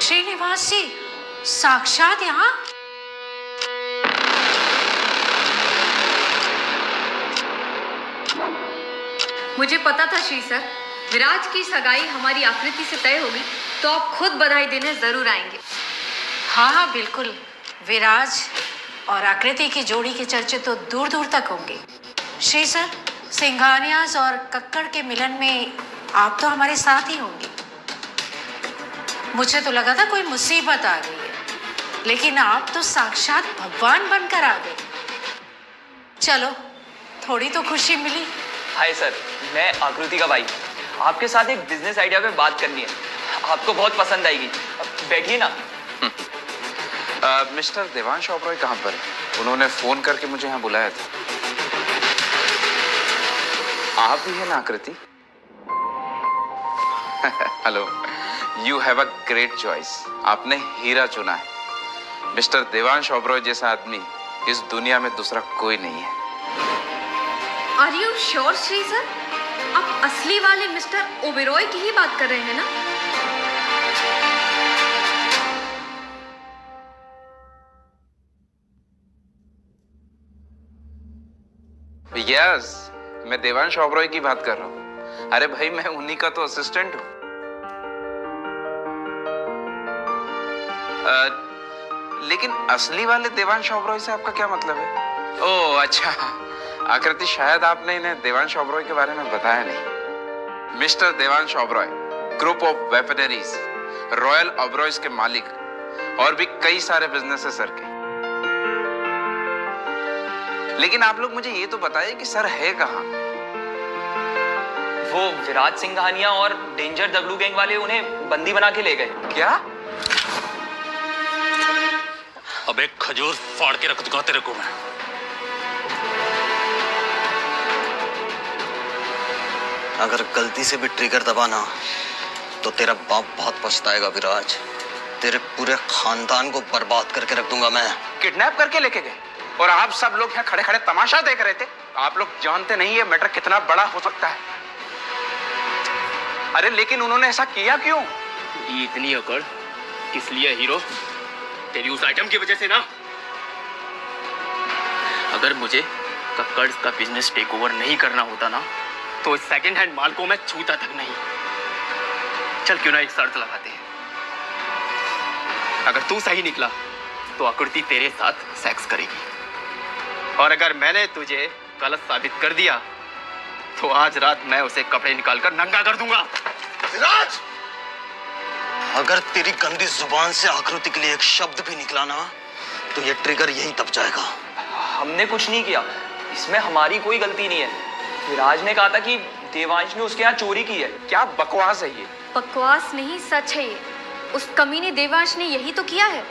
श्रीनिवास जी साक्षात यहाँ? मुझे पता था श्री सर, विराज की सगाई हमारी आकृति से तय होगी तो आप खुद बधाई देने जरूर आएंगे। हाँ हाँ बिल्कुल, विराज और आकृति की जोड़ी के चर्चे तो दूर दूर तक होंगे। श्री सर, सिंघानियाज और कक्कड़ के मिलन में आप तो हमारे साथ ही होंगे। मुझे तो लगा था कोई मुसीबत आ गई है, लेकिन आप तो साक्षात भगवान बनकर आ गए। चलो, थोड़ी तो खुशी मिली। हाय सर, मैं आकृति का भाई। आपके साथ एक बिजनेस आइडिया पे बात करनी है, आपको बहुत पसंद आएगी। बैठिए ना। मिस्टर देवांश ओबरॉय कहाँ पर है? उन्होंने फोन करके मुझे यहाँ बुलाया था। आप भी है ना आकृति? Hello, you have a great choice. आपने हीरा चुना है। मिस्टर देवांश ओबरॉय जैसा आदमी इस दुनिया में दूसरा कोई नहीं है। Are you sure Shri sir? आप असली वाले मिस्टर ओबेरॉय की ही बात कर रहे हैं ना? यस, मैं देवांश ओबरॉय की बात कर रहा हूँ। अरे भाई, मैं उन्हीं का तो असिस्टेंट हूँ। लेकिन असली वाले देवांश ओबरॉय से आपका क्या मतलब है? ओह अच्छा, आकृति शायद आपने इन्हें देवांश ओबरॉय के बारे में बताया नहीं। Mister Devansh Oberoi group of weaponries, royal Oberois के मालिक और भी कई सारे बिजनेस है सर के। लेकिन आप लोग मुझे ये तो बताइए कि सर है कहाँ? वो विराज सिंघानिया और डेंजर दगड़ू गैंग वाले उन्हें बंदी बना के ले गए। क्या? अब एक खजूर फाड़ के रख दूंगा तेरे को मैं। अगर गलती से भी ट्रिगर दबाना तो तेरा बाप बहुत पछताएगा विराज। तेरे पूरे खानदान को बर्बाद करके रख दूंगा मैं। किडनैप करके लेके गए और आप सब लोग यहाँ खड़े खड़े तमाशा देख रहे थे। आप लोग जानते नहीं ये मैटर कितना बड़ा हो सकता है। अरे लेकिन उन्होंने ऐसा किया क्यों? ये इतनी अकड़ किस लिए हीरो? तेरी उस आइटम की वजह से ना। अगर मुझे कक्कड़ का बिजनेस टेक ओवर नहीं करना होता ना तो इस सेकंड हैंड माल को मैं छूता तक नहीं। चल क्यों ना एक शर्त लगाते हैं। अगर तू सही निकला तो आकृति तेरे साथ सेक्स करेगी और अगर मैंने तुझे गलत साबित कर दिया तो आज रात मैं उसे कपड़े निकालकर नंगा कर दूंगा। विराज, अगर तेरी गंदी जुबान से आकृति के लिए एक शब्द भी निकला ना तो ये ट्रिगर यहीं दब जाएगा। हमने कुछ नहीं किया, इसमें हमारी कोई गलती नहीं है। विराज ने कहा था कि देवांश ने उसके यहाँ चोरी की है। क्या बकवास है ये? बकवास नहीं, सच है ये। उस कमीने देवांश ने यही तो किया है।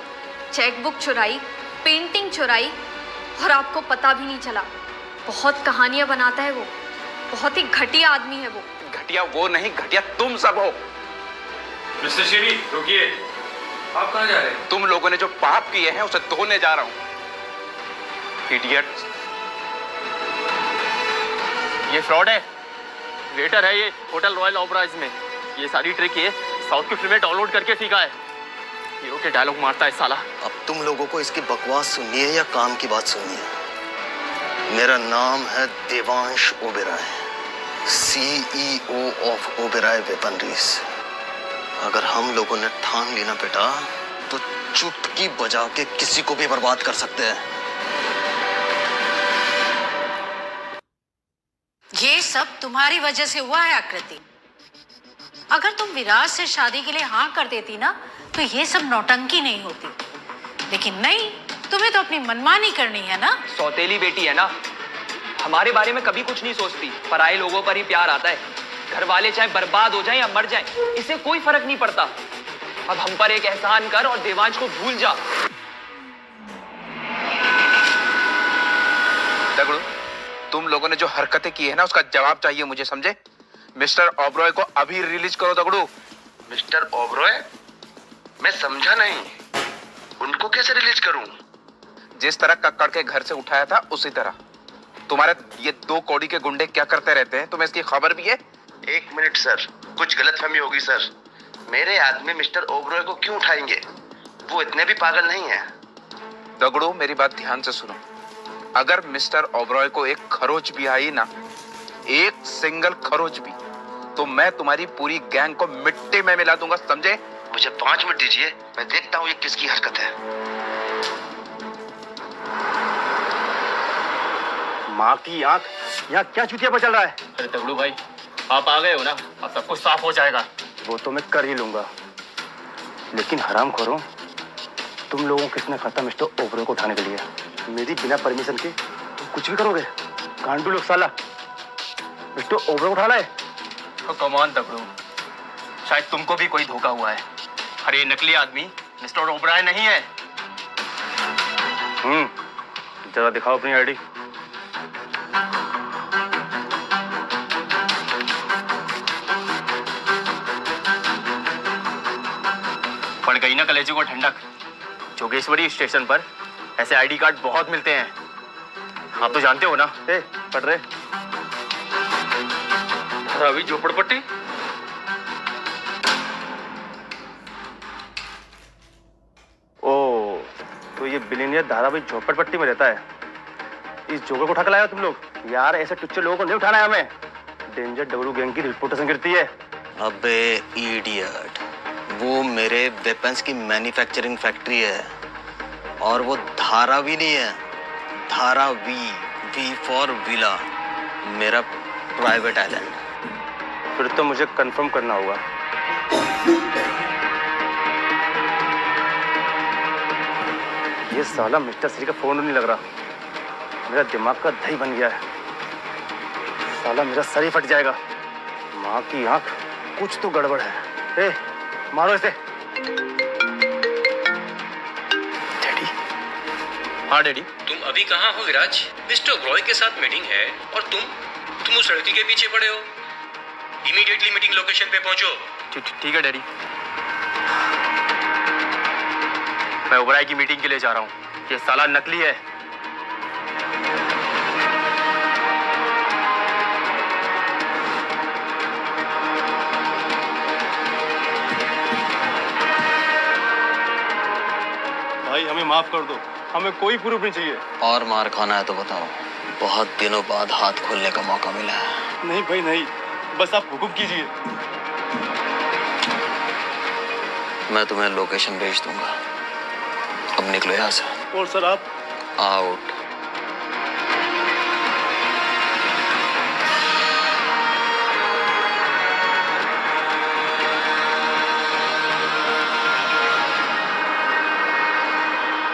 चेकबुक चुराई, पेंटिंग चुराई और आपको पता भी नहीं चला। बहुत कहानियां बनाता है वो, बहुत ही घटिया आदमी है वो। घटिया वो नहीं, घटिया तुम सब हो। मिस्टर शेरी रुकिए, आप कहाँ जा रहे हैं? तुम लोगों ने जो पाप किए हैं उसे धोने जा रहा हूं। इडियट। ये फ्रॉड है। वेटर है ये होटल रॉयल ओबराइज में। ये सारी ट्रिक ये साउथ की फिल्में डाउनलोड करके सीखा है। हीरो के डायलॉग मारता है साला। अब तुम लोगों को इसकी बकवास सुननी है या काम की बात सुननी है? मेरा नाम है देवांश ओबेरॉय, CEO ऑफ ओबेरॉय वेपनरीज। अगर हम लोगों ने ठान ली ना बेटा तो चुटकी बजा के किसी को भी बर्बाद कर सकते हैं। ये सब तुम्हारी वजह से हुआ है आकृति। अगर तुम विराज से शादी के लिए हाँ कर देती ना तो ये सब नौटंकी नहीं होती। लेकिन नहीं, तुम्हें तो अपनी मनमानी करनी है ना। सौतेली बेटी है ना, हमारे बारे में कभी कुछ नहीं सोचती। पराये लोगों पर ही प्यार आता है। घर वाले चाहे बर्बाद हो जाएं या मर जाएं, इससे कोई फर्क नहीं पड़ता। अब हम पर एक एहसान कर और देवांश को भूल जा। दगड़ू, तुम लोगों ने जो हरकतें की है ना उसका जवाब चाहिए मुझे, समझे? मिस्टर ओबरॉय को अभी रिलीज करो। दगड़ू। मिस्टर ओबरॉय? मैं समझा नहीं, उनको कैसे रिलीज करूं? जिस तरह कक्कड़ के घर से उठाया था उसी तरह। तुम्हारे ये 2 कौड़ी के गुंडे क्या करते रहते हैं, तुम्हें इसकी खबर भी है? एक मिनट सर, कुछ गलतफहमी होगी सर। मेरे आदमी मिस्टर ओबरॉय को क्यों उठाएंगे? वो इतने भी पागल नहीं है। दगड़ू, मेरी बात ध्यान से सुनो। अगर मिस्टर ओबरॉय को एक खरोच भी आई ना, एक सिंगल खरोच भी, तो मैं तुम्हारी पूरी गैंग को मिट्टी में मिला दूंगा, समझे? मुझे 5 मिनट दीजिए, मैं देखता हूँ ये किसकी हरकत है। माँ की आंख, यहाँ क्या चुतिया पर चल रहा है? अरे तगड़ू भाई, आप आ गए हो ना, अब सब कुछ साफ हो जाएगा। वो तो मैं कर ही लूंगा, लेकिन हरामखोरों, तुम लोगों किसने कहा था मिस्टर ओबरॉय को उठाने के लिए? मेरी बिना परमिशन के तुम कुछ भी करोगे? गांडू लोग साला, मिस्टर ओबरॉय उठा लाए। कम ऑन तगड़ू, शायद तुमको भी कोई धोखा हुआ है। अरे ये नकली आदमी मिस्टर ओबरॉय नहीं है। जरा दिखाओ अपनी आईडी। पड़ गई ना कलेजे को ठंडक। जोगेश्वरी स्टेशन पर ऐसे आईडी कार्ड बहुत मिलते हैं, आप तो जानते हो ना। पढ़ रहे रवि झोपड़पट्टी। ओ, तो ये बिलियनियर धारावी झोपड़पट्टी में रहता है। इस जोकर को उठा कर लाया तुम लोग? यार ऐसे टुच्चे लोगों को नहीं उठाना है हमें। डेंजर डगड़ू गैंग की रिपोर्टेशन गिरती है। अबे इडियट, वो मेरे वेपन्स की मैन्युफैक्चरिंग फैक्ट्री है और वो धारावी नहीं है, धारावी, वी फॉर विला, मेरा प्राइवेट आइलैंड। फिर तो मुझे कंफर्म करना होगा। ये साला मिस्टर श्री का फोन नहीं लग रहा। मेरा दिमाग का दही बन गया है। साला मेरा सर ही फट जाएगा। माँ की आंख, कुछ तो गड़बड़ है। ए, मारो इसे। डैडी। हाँ डैडी। तुम अभी कहाँ हो विराज? मिस्टर ओबरॉय के साथ मीटिंग है और तुम उस लड़की के पीछे पड़े हो। इमीडिएटली मीटिंग लोकेशन पे पहुंचो। ठीक है डैडी। मैं ओबराय की मीटिंग के लिए जा रहा हूँ। ये साला नकली है। भाई हमें माफ कर दो, हमें कोई प्रूफ नहीं चाहिए। और मार खाना है तो बताओ। बहुत दिनों बाद हाथ खोलने का मौका मिला है। नहीं भाई नहीं, बस आप हुक्म कीजिए। मैं तुम्हें लोकेशन भेज दूंगा। अब निकलो यहाँ से। और सर आप? आउट।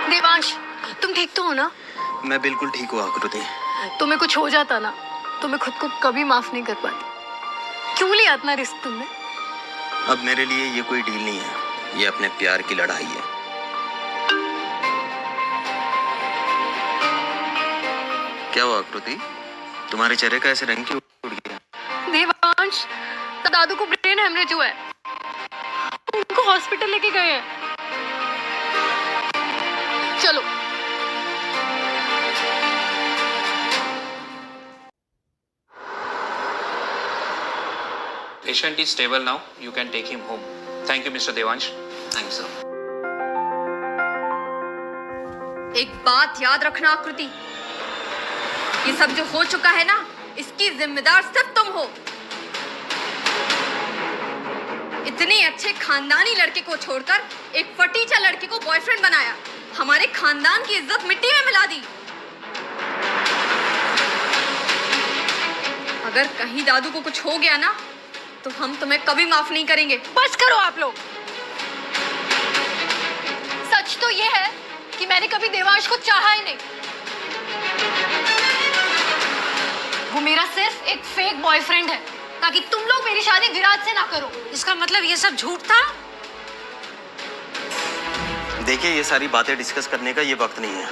देवांश, तुम ठीक तो हो ना? मैं बिल्कुल ठीक हूँ आकृति। तुम्हें कुछ हो जाता ना तो मैं खुद को कभी माफ नहीं कर पाती। क्यों लिया इतना रिस्क तुमने? अब मेरे लिए ये कोई डील नहीं है, ये अपने प्यार की लड़ाई है। क्या हुआ आकृति? तुम्हारे चेहरे का ऐसे रंग क्यों उड़ गया? देवांश, दादू को ब्रेन हेमरेज हुआ है। उनको हॉस्पिटल लेके गए हैं। चलो। Patient is stable now. You can take him home. Thank you, Mr. Devansh. Thank you sir. एक बात याद रखना आकृति, ये सब जो हो चुका है ना, इसकी जिम्मेदार सिर्फ तुम हो। इतने अच्छे खानदानी लड़के को छोड़कर एक फटीचा लड़के को बॉयफ्रेंड बनाया, हमारे खानदान की इज्जत मिट्टी में मिला दी। अगर कहीं दादू को कुछ हो गया ना तो हम तुम्हें कभी माफ नहीं करेंगे। बस करो आप लोग। सच तो ये है कि मैंने कभी देवांश को चाहा ही नहीं। वो मेरा सिर्फ एक फेक बॉयफ्रेंड है ताकि तुम लोग मेरी शादी विराज से ना करो। इसका मतलब ये सब झूठ था? देखिए, ये सारी बातें डिस्कस करने का ये वक्त नहीं है।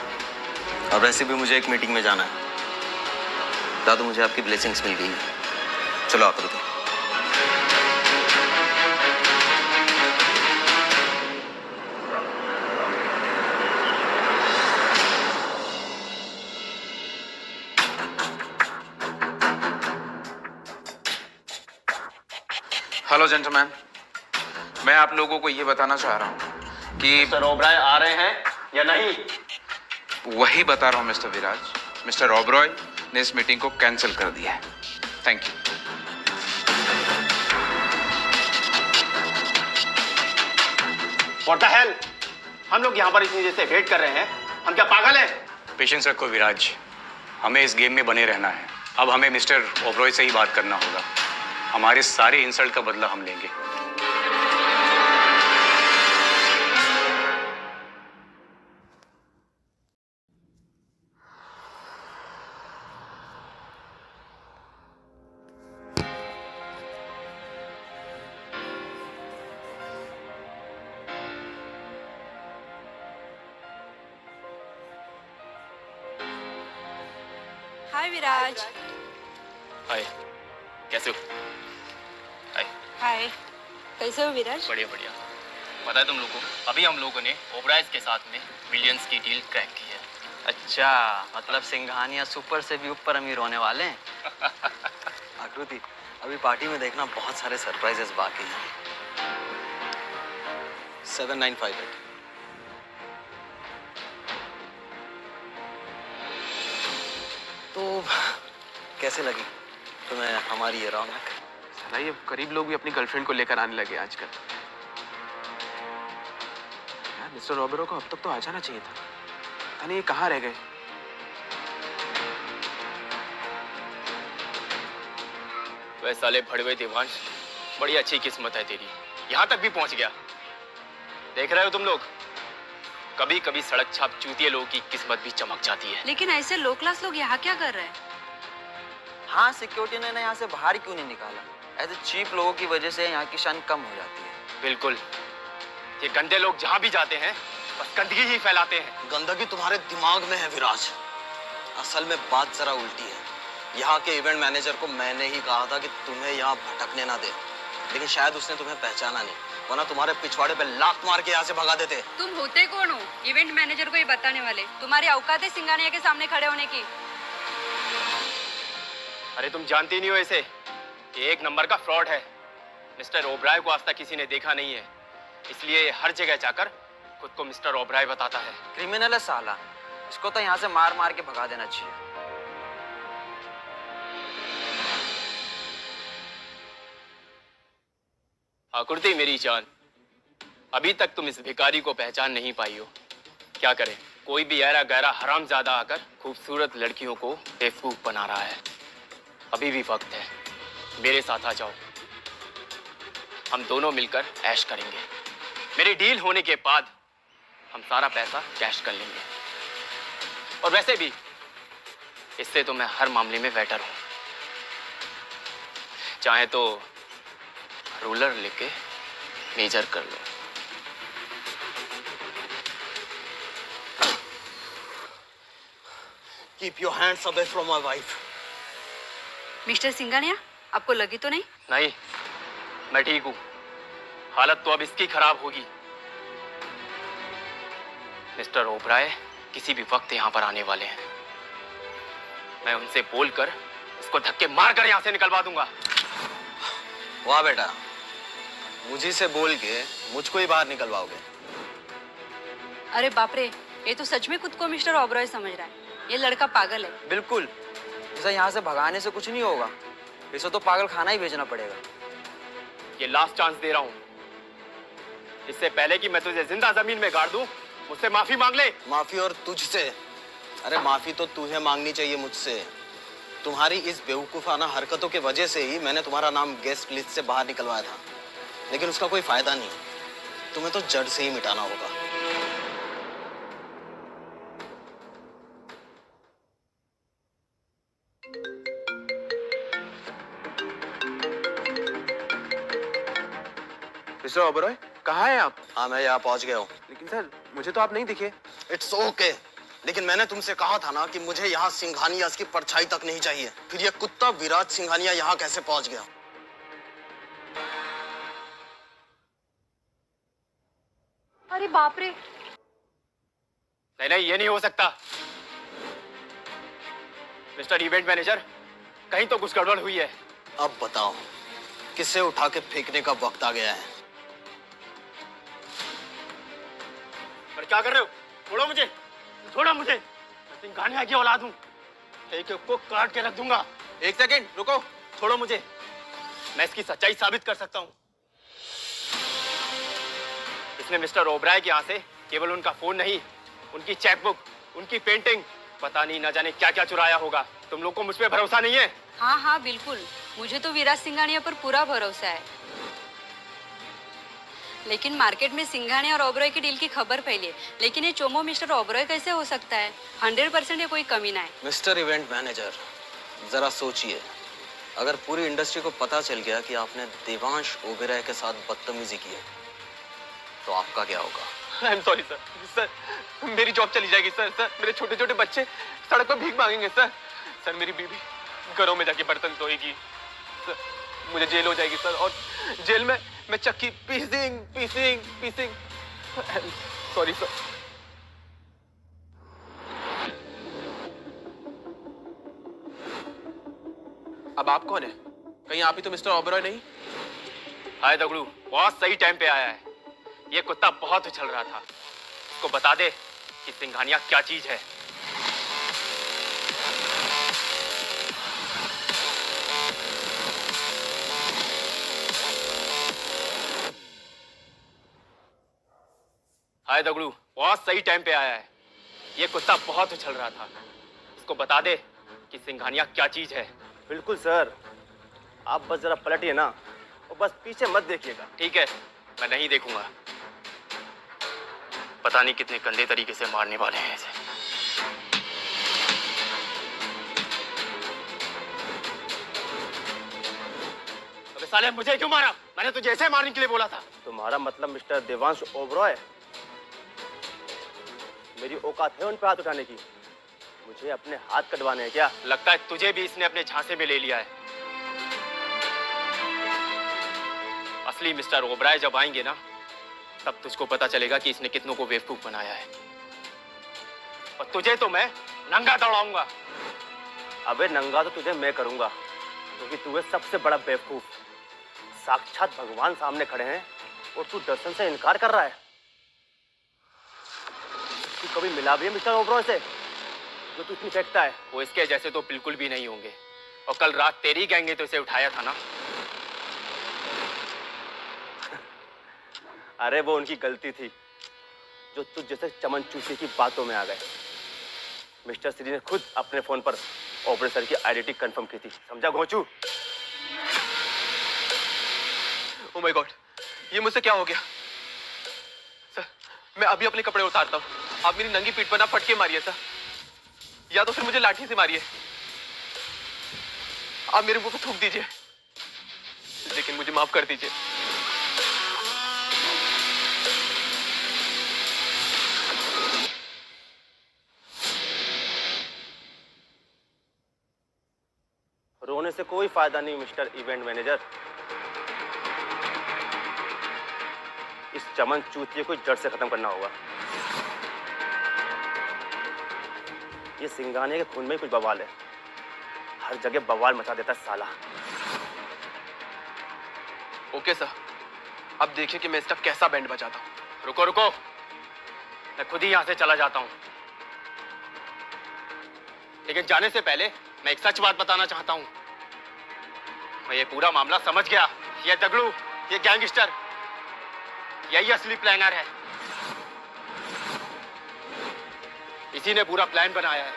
अब वैसे भी मुझे एक मीटिंग में जाना है। दादू, मुझे आपकी ब्लेसिंग्स मिल गई है। चलो आकृति। हेलो जेंटलमैन, मैं आप लोगों को ये बताना चाह रहा हूँ कि मिस्टर ओबराय आ रहे हैं या नहीं? वही बता रहा हूँ मिस्टर विराज। मिस्टर ओबरॉय ने इस मीटिंग को कैंसिल कर दिया है। Thank you. What the hell? हम लोग यहाँ पर इतनी देर से वेट कर रहे हैं, हम क्या पागल हैं? पेशेंस रखो विराज, हमें इस गेम में बने रहना है। अब हमें मिस्टर ओबरॉय से ही बात करना होगा। हमारे सारे इंसल्ट का बदला हम लेंगे। हाय विराज। हाय, कैसे हो? हाय। हाय, कैसे हो विराज? बढ़िया बढ़िया। पता है तुम लोगों को, अभी हम लोगों ने ओबराय के साथ में बिलियंस की डील क्रैक की है। अच्छा, मतलब सिंघानिया सुपर से भी ऊपर अमीर होने वाले हैं। आकृति, अभी पार्टी में देखना बहुत सारे सरप्राइजेस बाकी हैं। 7958। तो कैसे लगी तुम्हें हमारी ये रौनक? साला ये गरीब लोग भी अपनी गर्लफ्रेंड को लेकर आने लगे आजकल। यार मिस्टर रॉबरो को अब तक तो आ जाना चाहिए था। पता नहीं ये कहाँ रह गए। वह साले भड़वे देवांश, बड़ी अच्छी किस्मत है तेरी, यहाँ तक भी पहुँच गया। देख रहे हो तुम लोग, कभी कभी सड़क छाप चूतिए लोगों की किस्मत भी चमक जाती है। लेकिन ऐसे लो क्लास लोग यहाँ क्या कर रहे हैं? हाँ, सिक्योरिटी ने यहाँ से बाहर क्यों नहीं निकाला? ऐसे चीप लोगों की वजह से यहाँ की शान कम हो जाती है। बिल्कुल, ये गंदे लोग जहाँ भी जाते हैं बस गंदगी ही फैलाते हैं। गंदगी तुम्हारे दिमाग में है विराज। असल में बात जरा उल्टी है। यहाँ के इवेंट मैनेजर को मैंने ही कहा था कि तुम्हें यहाँ भटकने ना दे, लेकिन शायद उसने तुम्हें पहचाना नहीं, वरना तुम्हारे पिछवाड़े पे लात मार के यहाँ से भगा देते। तुम होते कौन हो इवेंट मैनेजर को ये बताने वाले? तुम्हारी औकात है सिंघानिया के सामने खड़े होने की? अरे तुम जानती नहीं हो इसे, ये एक नंबर का फ्रॉड है। मिस्टर ओबराय को आज तक किसी ने देखा नहीं है, इसलिए ये हर जगह जाकर खुद को मिस्टर ओबराय बताता है। क्रिमिनल है साला, इसको तो यहाँ से मार मार के भगा देना चाहिए। आकृति मेरी जान, अभी तक तुम इस भिखारी को पहचान नहीं पाई हो। क्या करें, कोई भी ऐरा गहरा हरामजादा आकर खूबसूरत लड़कियों को बेवकूफ बना रहा है। अभी भी वक्त है, मेरे साथ आ जाओ, हम दोनों मिलकर ऐश करेंगे। मेरी डील होने के बाद हम सारा पैसा कैश कर लेंगे। और वैसे भी इससे तो मैं हर मामले में बेटर हूं। चाहे तो रूलर लेके मेजर कर लो। Keep your hands away from my wife. Mister Singhania, आपको लगी तो नहीं? नहीं, मैं ठीक हूं। हालत तो अब इसकी खराब होगी। मिस्टर ओबराय किसी भी वक्त यहां पर आने वाले हैं। मैं उनसे बोलकर इसको धक्के मारकर यहां से निकलवा दूंगा। वाह बेटा, मुझे से बोल के मुझको ही बाहर निकलवाओगे? अरे बाप रे, ये तो सच में खुद को मिस्टर ओबराय समझ रहा है। ये लड़का पागल है। बिल्कुल, इसे यहाँ से भगाने से कुछ नहीं होगा, इसे तो पागल खाना ही भेजना पड़ेगा। ये लास्ट चांस दे रहा हूं, इससे पहले कि मैं तुझे जिंदा जमीन में गाड़ दूं, मुझसे माफी मांग ले। माफी और तुझसे? अरे माफी तो तुझे मांगनी चाहिए मुझसे। तुम्हारी इस बेवकूफाना हरकतों की वजह से ही मैंने तुम्हारा नाम गेस्ट लिस्ट से बाहर निकलवाया था, लेकिन उसका कोई फायदा नहीं। तुम्हें तो जड़ से ही मिटाना होगा। मिस्टर ओबराय, कहाँ हैं आप? हाँ, मैं यहाँ पहुँच गया हूँ। लेकिन सर, मुझे तो आप नहीं दिखे। इट्स ओके, लेकिन मैंने तुमसे कहा था ना कि मुझे यहाँ सिंघानिया की परछाई तक नहीं चाहिए। फिर ये कुत्ता विराज सिंघानिया यहाँ कैसे पहुँच गया? अरे बाप रे। नहीं नहीं, ये नहीं हो सकता। मिस्टर इवेंट मैनेजर, कहीं तो कुछ गड़बड़ हुई है। अब बताओ, किसे उठा के फेंकने का वक्त आ गया है? पर क्या कर रहे हो? छोड़ो मुझे, छोड़ो मुझे। मैं सिंघानिया की औलाद हूं, एक एक को काट के रख दूंगा। एक सेकंड रुको, छोड़ो मुझे, मैं इसकी सच्चाई साबित कर सकता हूं। इसने मिस्टर ओबराय के यहाँ से केवल उनका फोन नहीं, उनकी चेकबुक, उनकी पेंटिंग, पता नहीं ना जाने क्या क्या चुराया होगा। तुम लोग को मुझ पे भरोसा नहीं है? हाँ हाँ बिल्कुल, मुझे तो विराज सिंघानिया पर पूरा भरोसा है। लेकिन मार्केट में सिंघानिया और ओबराय की डील की खबर फैली है, लेकिन ये चोमो मिस्टर ओबराय कैसे हो सकता है? 100% ये कोई कमी ना है। मिस्टर इवेंट मैनेजर, जरा सोचिए, अगर पूरी इंडस्ट्री को पता चल गया कि आपने देवांश ओबराय के साथ बदतमीजी की है, तो आपका क्या होगा? I am sorry sir. Sir, मेरी जॉब चली जाएगी सर। सर, मेरे छोटे छोटे बच्चे सड़क पर भीख मांगेंगे सर। सर, मेरी बीवी घरों में जाके बर्तन धोएगी सर। मुझे जेल हो जाएगी सर, और जेल में मैं चक्की पीसिंग। Sorry sir. अब आप कौन है? कहीं आप ही तो मिस्टर ओबराय नहीं? हाय दगड़ू, बहुत सही टाइम पे आया है। ये कुत्ता बहुत उछल रहा था, उसको बता दे कि सिंघानिया क्या चीज है। हाय दगड़ू, बहुत सही टाइम पे आया है। ये कुत्ता बहुत उछल रहा था, उसको बता दे कि सिंघानिया क्या चीज है। बिल्कुल सर, आप बस जरा पलटिए ना, और बस पीछे मत देखिएगा। ठीक है, मैं नहीं देखूंगा। पता नहीं कितने गंदे तरीके से मारने वाले हैं इसे। अबे साले मुझे क्यों मारा? मैंने तुझे ऐसे मारने के लिए बोला था। तुम्हारा मतलब मिस्टर देवांश ओबरॉय? मेरी औकात है उन पे हाथ उठाने की? मुझे अपने हाथ कटवाने हैं क्या? लगता है तुझे भी इसने अपने झांसे में ले लिया है। असली मिस्टर ओबराय जब आएंगे ना, तब तुझको पता चलेगा कि इसने कितनों को बेवकूफ बनाया है। और तुझे तो मैं नंगा दौड़ाऊंगा। अबे नंगा तो तुझे मैं करूंगा, क्योंकि तू है सबसे बड़ा बेवकूफ। साक्षात भगवान सामने खड़े हैं और तू दर्शन से इनकार कर रहा है। तू कभी मिला भी है मिस्टर ओबरॉय से जो तू इतनी फेंकता है? वो इसके जैसे तो बिल्कुल भी नहीं होंगे। और कल रात तेरी गैंग ने तो इसे उठाया था ना। अरे वो उनकी गलती थी जो तुझ जैसे चमन चूसे की बातों में आ गए। मिस्टर श्री ने खुद अपने फोन पर ओबरॉय सर की आइडेंटिटी कंफर्म की थी, समझा घोंचू? ओह माय गॉड, ये मुझसे क्या हो गया? सर, मैं अभी अपने कपड़े उतारता हूँ। आप मेरी नंगी पीठ पर ना फटके मारिए सर, या तो फिर मुझे लाठी से मारिए। आप मेरे मुंह पे थूक दीजिए, लेकिन मुझे माफ कर दीजिए। रोने से कोई फायदा नहीं मिस्टर इवेंट मैनेजर। इस चमन चूतिए को जड़ से खत्म करना होगा। ये सिंघानिया के खून में ही कुछ बवाल है। हर जगह बवाल मचा देता है साला। ओके सर, अब देखिए कि मैं इसका कैसा बैंड बजाता हूँ। रुको रुको, मैं खुद ही यहाँ से चला जाता हूँ। लेकिन जाने से पहले मैं एक सच बात बताना चाहता हूँ। मैं ये पूरा मामला समझ गया। ये दगड़ू, ये गैंगस्टर, यही असली प्लानर है। इसी ने पूरा प्लान बनाया है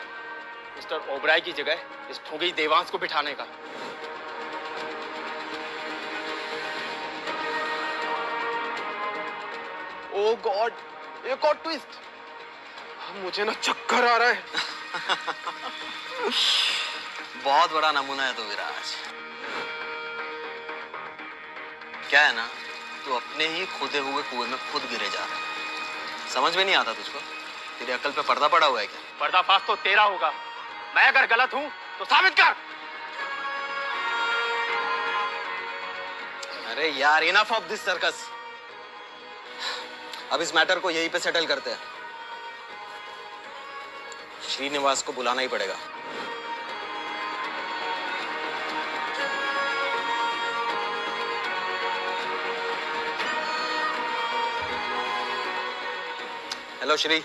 मिस्टर ओबराय की जगह इस ठोगी देवांश को बिठाने का। ओह गॉड, एक और ट्विस्ट। मुझे ना चक्कर आ रहा है। बहुत बड़ा नमूना है तो विराज। क्या है ना, तू अपने ही खोदे हुए कुएं में खुद गिरे जा रहा है। समझ में नहीं आता तुझको? तेरी अक्ल पे पर्दा पड़ा हुआ है क्या? पर्दाफाश तो तेरा होगा। मैं अगर गलत हूं तो साबित कर। अरे यार, इनफ ऑफ दिस सर्कस। अब इस मैटर को यहीं पे सेटल करते हैं। श्रीनिवास को बुलाना ही पड़ेगा। हेलो श्री,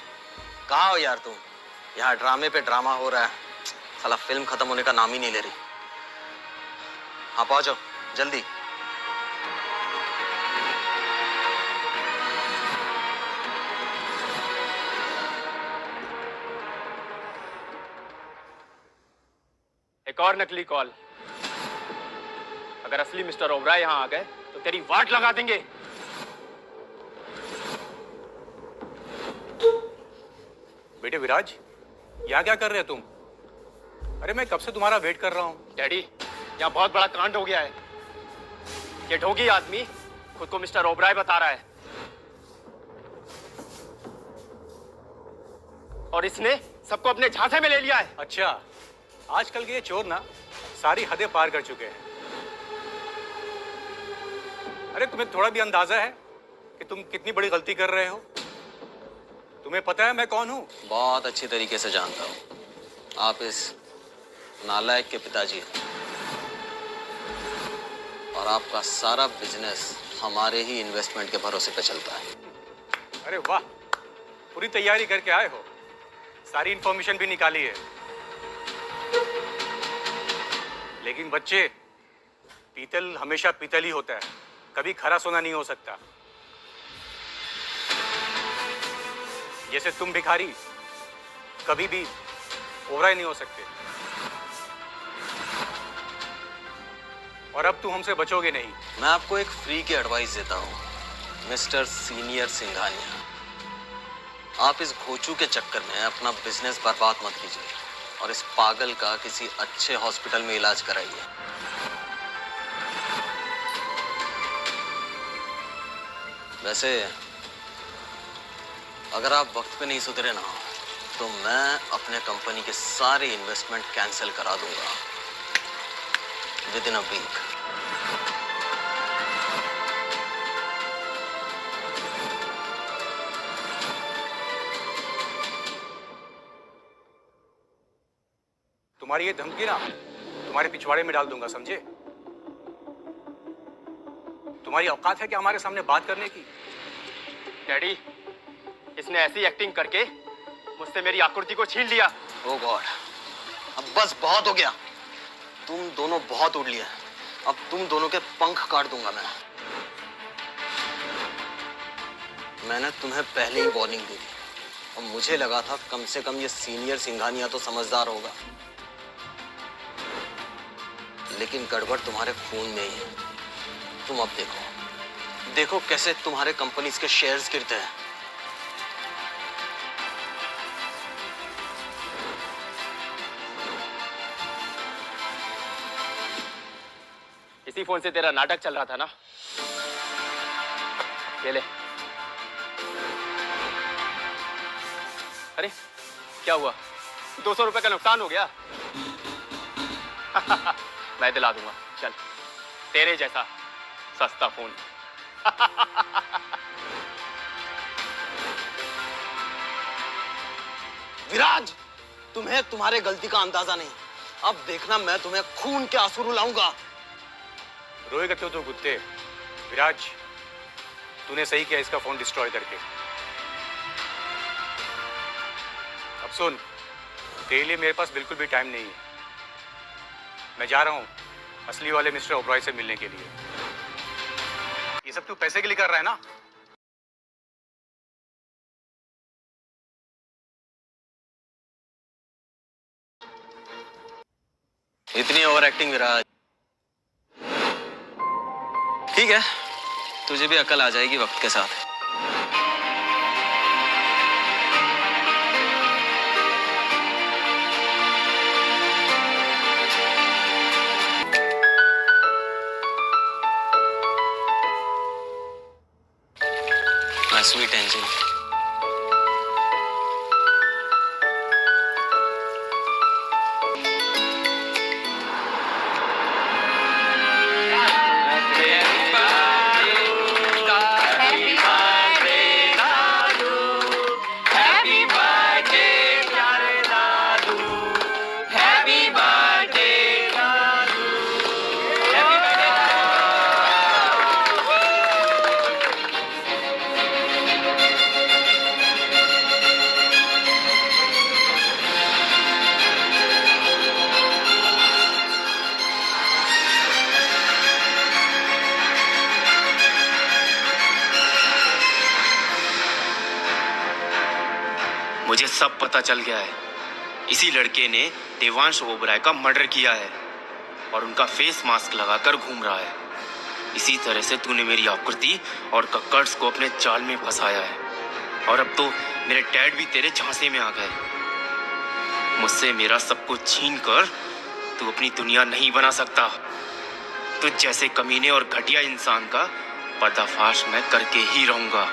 कहाँ हो यार तुम? यहाँ ड्रामे पे ड्रामा हो रहा है। साला फिल्म खत्म होने का नाम ही नहीं ले रही। हाँ पहुंचो जल्दी। एक और नकली कॉल। अगर असली मिस्टर ओबराय यहाँ आ गए तो तेरी वाट लगा देंगे। बेटे विराज, यहाँ क्या कर रहे हो तुम? अरे मैं कब से तुम्हारा वेट कर रहा हूँ। डैडी, यहाँ बहुत बड़ा कांड हो गया है। ये ढोंगी आदमी खुद को मिस्टर ओबराय बता रहा है और इसने सबको अपने झांसे में ले लिया है। अच्छा, आजकल के ये चोर ना सारी हदें पार कर चुके हैं। अरे तुम्हें थोड़ा भी अंदाजा है कि तुम कितनी बड़ी गलती कर रहे हो? तुम्हें पता है मैं कौन हूँ? बहुत अच्छी तरीके से जानता हूँ। आप इस नालायक के पिताजी हैं और आपका सारा बिजनेस हमारे ही इन्वेस्टमेंट के भरोसे पे चलता है। अरे वाह, पूरी तैयारी करके आए हो। सारी इंफॉर्मेशन भी निकाली है। लेकिन बच्चे, पीतल हमेशा पीतल ही होता है, कभी खरा सोना नहीं हो सकता। जैसे तुम भिखारी कभी भी ओबराय नहीं हो सकते। और अब तुम हमसे बचोगे नहीं। मैं आपको एक फ्री की एडवाइस देता हूँ मिस्टर सीनियर सिंघानिया। आप इस घोचू के चक्कर में अपना बिजनेस बर्बाद मत कीजिए और इस पागल का किसी अच्छे हॉस्पिटल में इलाज कराइए। वैसे अगर आप वक्त पे नहीं सुधरे ना तो मैं अपने कंपनी के सारे इन्वेस्टमेंट कैंसिल करा दूंगा विद इन अ वीक। तुम्हारी ये धमकी ना तुम्हारे पिछवाड़े में डाल दूंगा, समझे? तुम्हारी औकात है क्या हमारे सामने बात करने की? डैडी, इसने ऐसी एक्टिंग करके मुझसे मेरी आकृति को छीन लिया। ओह गॉड, अब बस बहुत हो गया। तुम दोनों बहुत उड़ लिए। अब तुम दोनों के पंख काट दूंगा मैं। मैंने तुम्हें पहले ही वार्निंग दी थी और मुझे लगा था कम से कम ये सीनियर सिंघानिया तो समझदार होगा, लेकिन गड़बड़ तुम्हारे खून में ही है। तुम अब देखो कैसे तुम्हारे कंपनीज के शेयर्स गिरते हैं। इसी फोन से तेरा नाटक चल रहा था ना? ये ले। अरे क्या हुआ? 200 रुपए का नुकसान हो गया। मैं दिला दूंगा, चल। तेरे जैसा सस्ता फोन। विराज, तुम्हें तुम्हारे गलती का अंदाजा नहीं। अब देखना मैं तुम्हें खून के आंसू रुलाऊंगा। रोएगा क्यों तू कुत्ते? विराज, तूने सही किया इसका फोन डिस्ट्रॉय करके। अब सुन, तेरे लिए मेरे पास बिल्कुल भी टाइम नहीं है। मैं जा रहा हूं असली वाले मिस्टर ओबरॉय से मिलने के लिए। ये सब तू पैसे के लिए कर रहा है ना? इतनी ओवर एक्टिंग विराज। ठीक है, तुझे भी अकल आ जाएगी वक्त के साथ। My sweet angel. मुझे सब पता चल गया है। इसी लड़के ने देवांश ओबराय का मर्डर किया है और उनका फेस मास्क लगाकर घूम रहा है। इसी तरह से तूने मेरी आकृति और कक्कर्स को अपने जाल में फंसाया है और अब तो मेरे डैड भी तेरे झांसे में आ गए। मुझसे मेरा सब कुछ छीन कर तू अपनी दुनिया नहीं बना सकता। तुझ जैसे कमीने और घटिया इंसान का पर्दाफाश मैं करके ही रहूंगा।